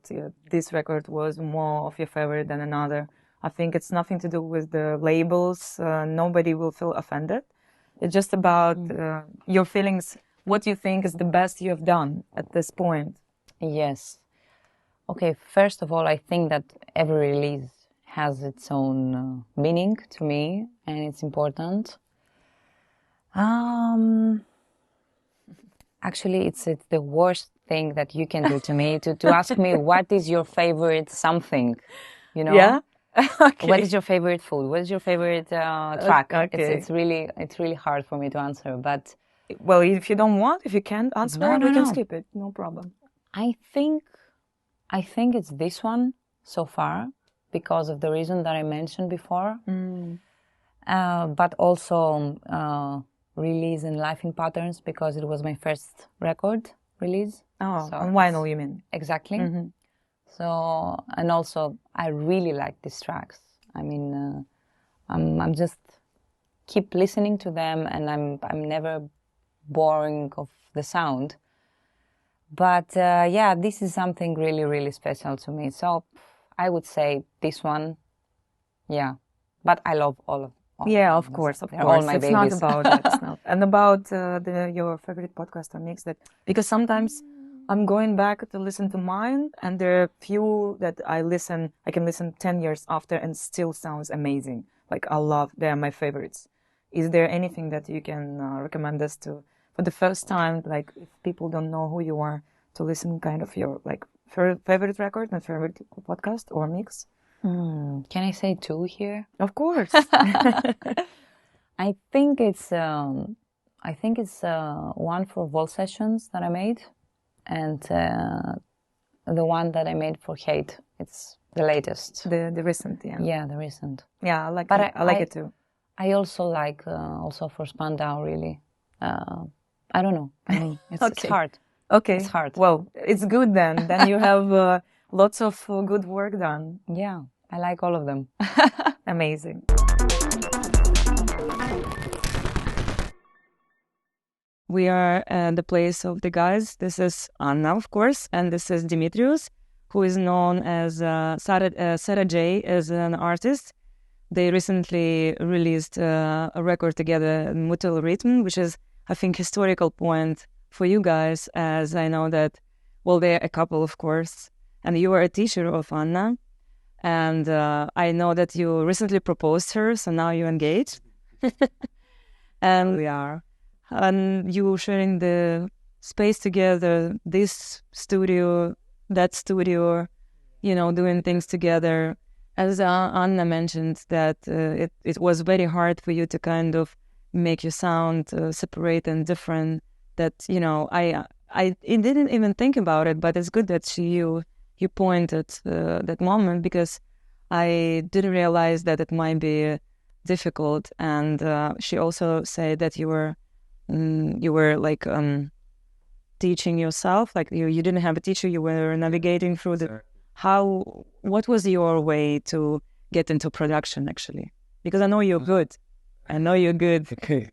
this record was more of your favorite than another. I think it's nothing to do with the labels. Nobody will feel offended. It's just about your feelings, what you think is the best you have done at this point. Yes. Okay, first of all, I think that every release has its own meaning to me, and it's important. Actually, it's the worst thing that you can do to me, to ask me what is your favorite something, Yeah? Okay. What is your favorite food? What is your favorite track? Okay. It's really hard for me to answer, but... Well, if you don't want, if you can't answer, we can skip it, no problem. I think it's this one so far because of the reason that I mentioned before. But also release in Life in Patterns because it was my first record release. Oh, so on vinyl you mean? Exactly. Mm-hmm. So, and also I really like these tracks. I mean, I'm just keep listening to them, and I'm never boring of the sound. But yeah, this is something really, really special to me. So I would say this one, yeah. But I love all of Yeah, them. of course, of They're course. all my It's babies. not about that. It's not. And about your favorite podcast or mix that, because sometimes I'm going back to listen to mine, and there are few that I can listen 10 years after and still sounds amazing. Like I love, they're my favorites. Is there anything that you can recommend us to, for the first time, like if people don't know who you are, to listen kind of your like favorite record and favorite podcast or mix? Can I say two here? Of course. I think it's one for Vol sessions that I made, and the one that I made for Hate. It's the latest. The recent, yeah. Yeah, the recent. Yeah, I like But it. I like it too. I also like also for Spandau, really. I don't know. I mean, it's hard. Okay. It's hard. Well, it's good then. Then you have lots of good work done. Yeah, I like all of them. Amazing. We are at the place of the guys. This is ANNÄ, of course, and this is Demetrius, who is known as Sarah J as an artist. They recently released a record together, Mutual Rhythm, which is, I think, historical point for you guys, as I know that, well, they're a couple, of course, and you are a teacher of ANNÄ, and I know that you recently proposed her, so now you're engaged, and we are, and you sharing the space together, this studio, that studio, you know, doing things together. As ANNÄ mentioned, that it was very hard for you to kind of make your sound separate and different. That, you know, I didn't even think about it, but it's good that you pointed that moment, because I didn't realize that it might be difficult. And she also said that you were like teaching yourself, like you didn't have a teacher, you were navigating through the. What was your way to get into production, actually? Because I know you're good. Okay.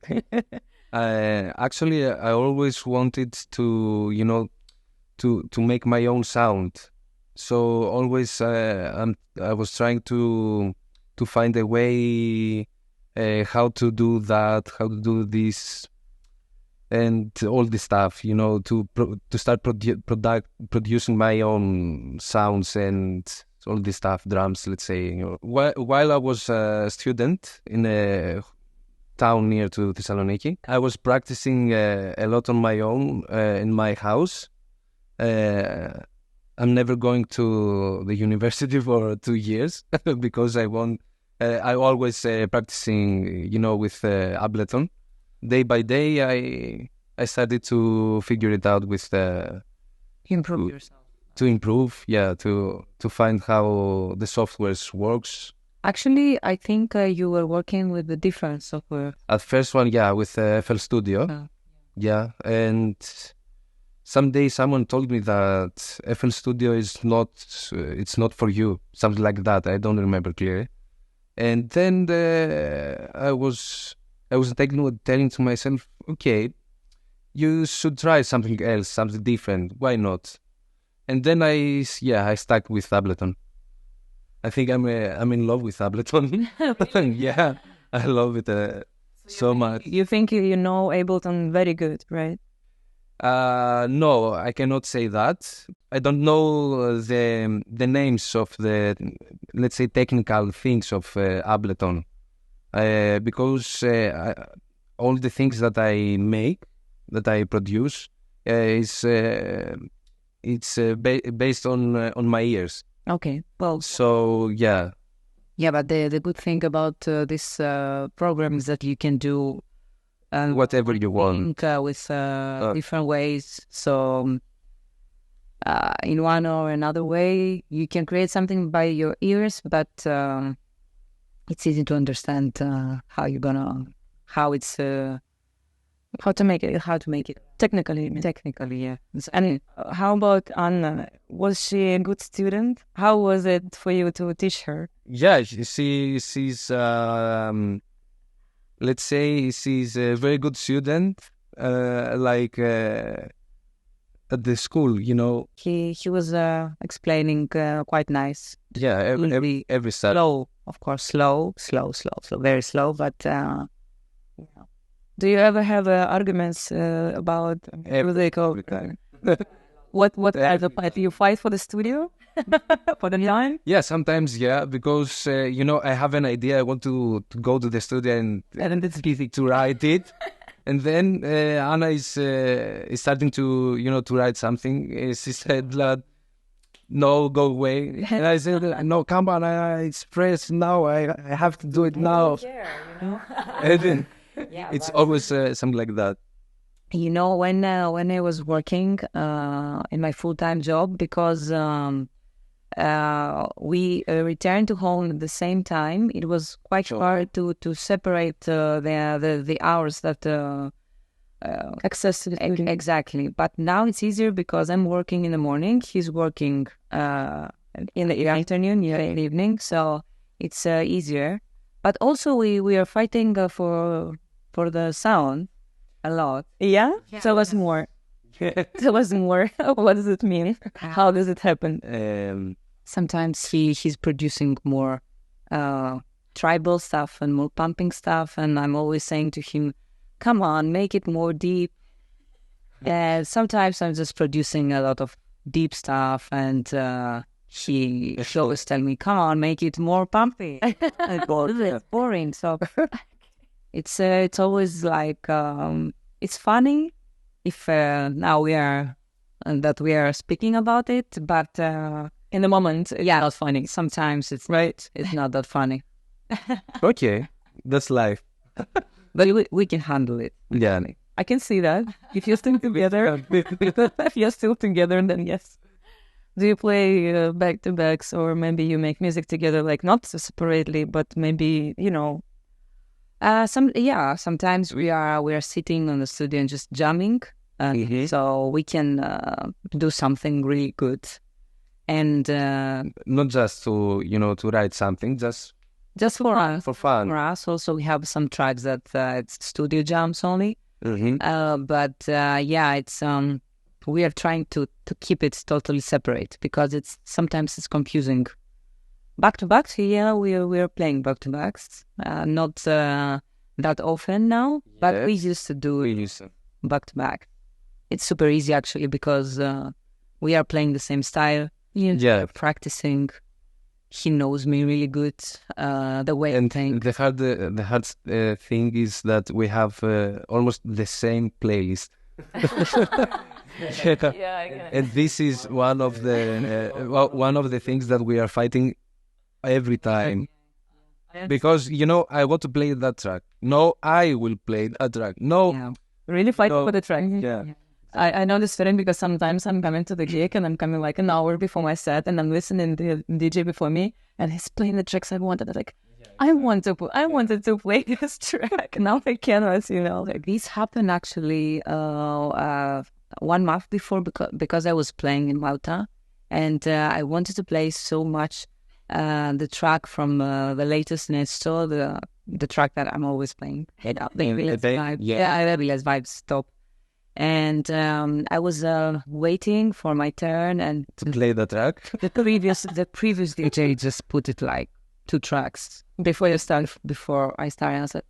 Actually, I always wanted to, you know, to make my own sound. So always, I was trying to find a way how to do that, how to do this, and all this stuff, you know, to start producing my own sounds and all this stuff, drums, let's say. You know, while I was a student in a town near to Thessaloniki, I was practicing a lot on my own in my house. I'm never going to the university for 2 years because I always practicing, you know, with Ableton. Day by day, I started to figure it out with Improve yourself. To improve, yeah, to find how the software works. Actually, I think you were working with the different software. At first one, yeah, with FL Studio, yeah, and someday someone told me that FL Studio is not, it's not for you, something like that. I don't remember clearly. And then I was telling to myself, okay, you should try something else, something different. Why not? And then I stuck with Ableton. I think I'm in love with Ableton. Yeah, I love it so much. You think you know Ableton very good, right? No, I cannot say that. I don't know the names of the, let's say, technical things of Ableton, because all the things that I make, that I produce, is it's based on my ears. Okay, well, so yeah. Yeah, but the good thing about this program is that you can do whatever you want with different ways. So in one or another way, you can create something by your ears, but it's easy to understand how to make it technically. Yeah. And how about ANNÄ? Was she a good student? How was it for you to teach her? Yeah, she's let's say she's a very good student, like at the school, you know. He was explaining quite nice. Yeah, every Saturday. Slow, of course, slow, very slow. But Do you ever have arguments about music? What kind of fight? Do you fight for the studio? For the time? Yeah, sometimes, yeah, because you know, I have an idea. I want to go to the studio and it's easy to write it. And then ANNÄ is starting to, you know, to write something. She said, no, go away. And I said, no, come on, I express now. I have to do it now. Care, you know? And then it's always something like that. you know, when I was working in my full-time job, because we returned to home at the same time, it was quite hard to separate the hours that Access to the studio. exactly. But now it's easier because I'm working in the morning, he's working in the afternoon, in the evening, so it's easier. But also we are fighting for the sound a lot. Yeah? Tell us more. Tell us more. What does it mean? How does it happen? Sometimes he's producing more tribal stuff and more pumping stuff, and I'm always saying to him, come on, make it more deep. And sometimes I'm just producing a lot of deep stuff, and he always tell me, come on, make it more pumpy. It's boring. So it's always like it's funny if now we are speaking about it, but In the moment, it's not funny. sometimes it's Right. it's not that funny. Okay, that's life. But we can handle it. Yeah. I can see that. If you're still together, then yes. Do you play back-to-backs, or maybe you make music together, like not separately, but maybe, you know? Sometimes we are sitting on the studio and just jamming, so we can do something really good, and Not just to, you know, to write something, just for us. for fun. For us, also we have some tracks that it's studio jams only. But it's we are trying to keep it totally separate because sometimes it's confusing. Back to backs, yeah, we are playing back to backs, not that often now, but we used to do back to back. It's super easy actually because we are playing the same style. Yeah. Practicing. He knows me really good. The way And I think. the hard thing is that we have almost the same playlist. Yeah, I can. And this is one of the things that we are fighting every time. Because, you know, I want to play that track. No, I will play that track. No. Yeah. Really fighting No. for the track. Yeah. I know this feeling because sometimes I'm coming to the gig and I'm coming like an hour before my set and I'm listening to the DJ before me and he's playing the tracks I wanted. I'm like, I wanted to play this track. Now I cannot, you know. Like this happened actually 1 month before because I was playing in Malta and I wanted to play so much the track from the latest Nechto, the track that I'm always playing. Vibe. Yeah, Let's Vibe Stop. And I was waiting for my turn, and To play the track. the previous DJ just put it like 2 tracks before I started. I said,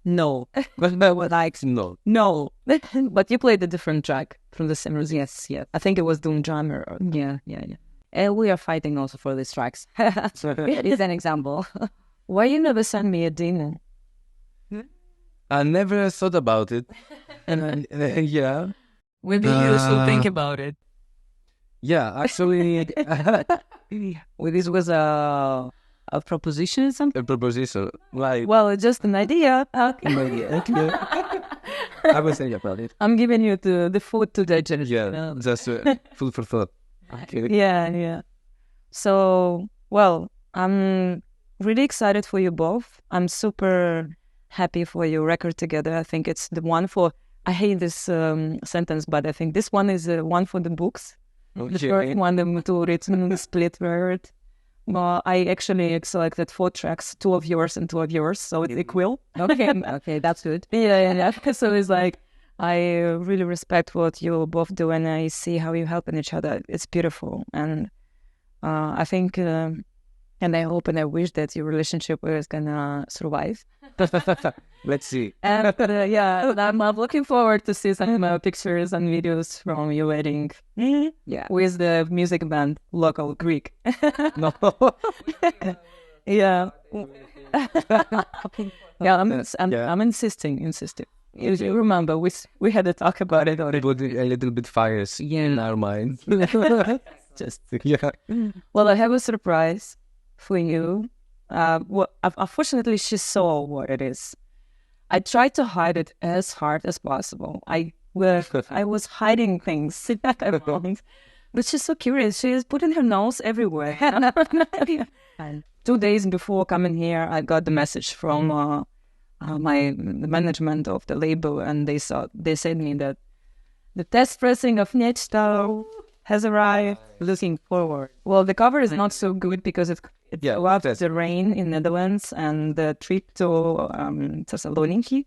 no, but like No. no, But you played a different track from the same release. yes, I think it was Doom Drummer. yeah. And we are fighting also for these tracks. It is an example. Why you never send me a demo? I never thought about it. And yeah. Maybe you should think about it. Yeah, actually, Well, this was a proposition or something. a proposition. Like, Well, it's just an idea. I was thinking about it. I'm giving you the food to digest. Yeah, you know? just food for thought. Yeah. So, well, I'm really excited for you both. I'm super happy for your record together. I think it's the one for, I hate this sentence, but I think this one is one for the books. The first one, the two written split word. I actually selected 4 tracks, 2 of yours and 2 of yours, so it's equal. Okay, that's good. Yeah. So it's like, I really respect what you both do, and I see how you helping each other. It's beautiful, and I think, and I hope and I wish that your relationship is gonna survive. Let's see. And I'm looking forward to see some pictures and videos from your wedding. Yeah. With the music band, local Greek. No. Yeah. I'm insisting. You remember, we had a talk about it already. Put a little bit fires in our mind. Just Yeah. Well, I have a surprise for you. Unfortunately, she saw what it is. I tried to hide it as hard as possible. I was hiding things at that point. But she's so curious. She is putting her nose everywhere. And 2 days before coming here, I got the message from the management of the label, and they said me that the test pressing of Nechto has arrived. Looking forward. Well, the cover is not so good because it loves the rain in Netherlands and the trip to Thessaloniki.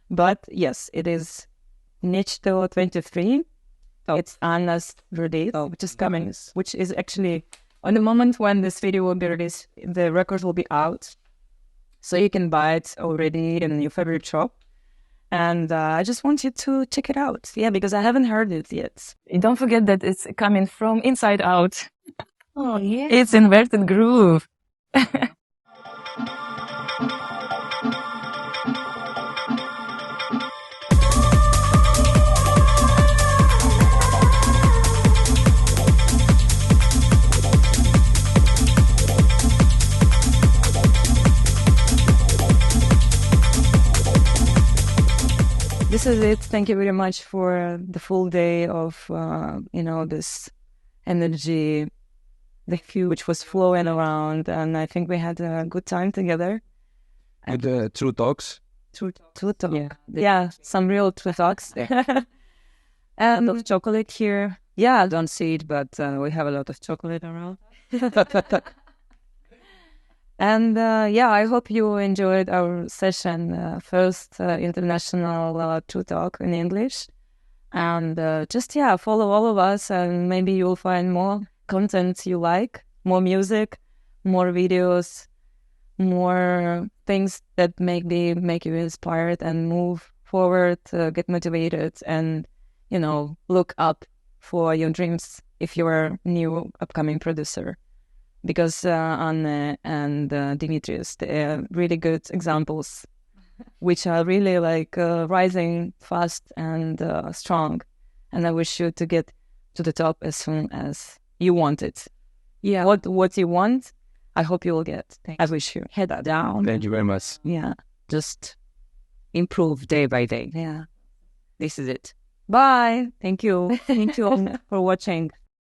But yes, it is Nechto 23. It's ANNÄ's release, which is coming, which is actually on the moment when this video will be released, the record will be out. So you can buy it already in your favorite shop. And I just want you to check it out. Yeah, because I haven't heard it yet. And don't forget that it's coming from inside out. Oh, yeah. It's inverted groove. This is it. Thank you very much for the full day of, this energy, the hue which was flowing around. And I think we had a good time together. With True Talks. True Talk. Yeah, some real True Talks. And of chocolate here. Yeah, I don't see it, but we have a lot of chocolate around. And I hope you enjoyed our session, first international True Talk in English. And follow all of us, and maybe you'll find more content you like, more music, more videos, more things that make you inspired and move forward, get motivated, and, look up for your dreams if you're a new upcoming producer. Because ANNÄ and Demetrius, they are really good examples, which are really rising fast and strong. And I wish you to get to the top as soon as you want it. Yeah, what you want, I hope you will get. I wish you head down. Thank you very much. Yeah, just improve day by day. Yeah, this is it. Bye. Thank you. Thank you all for watching.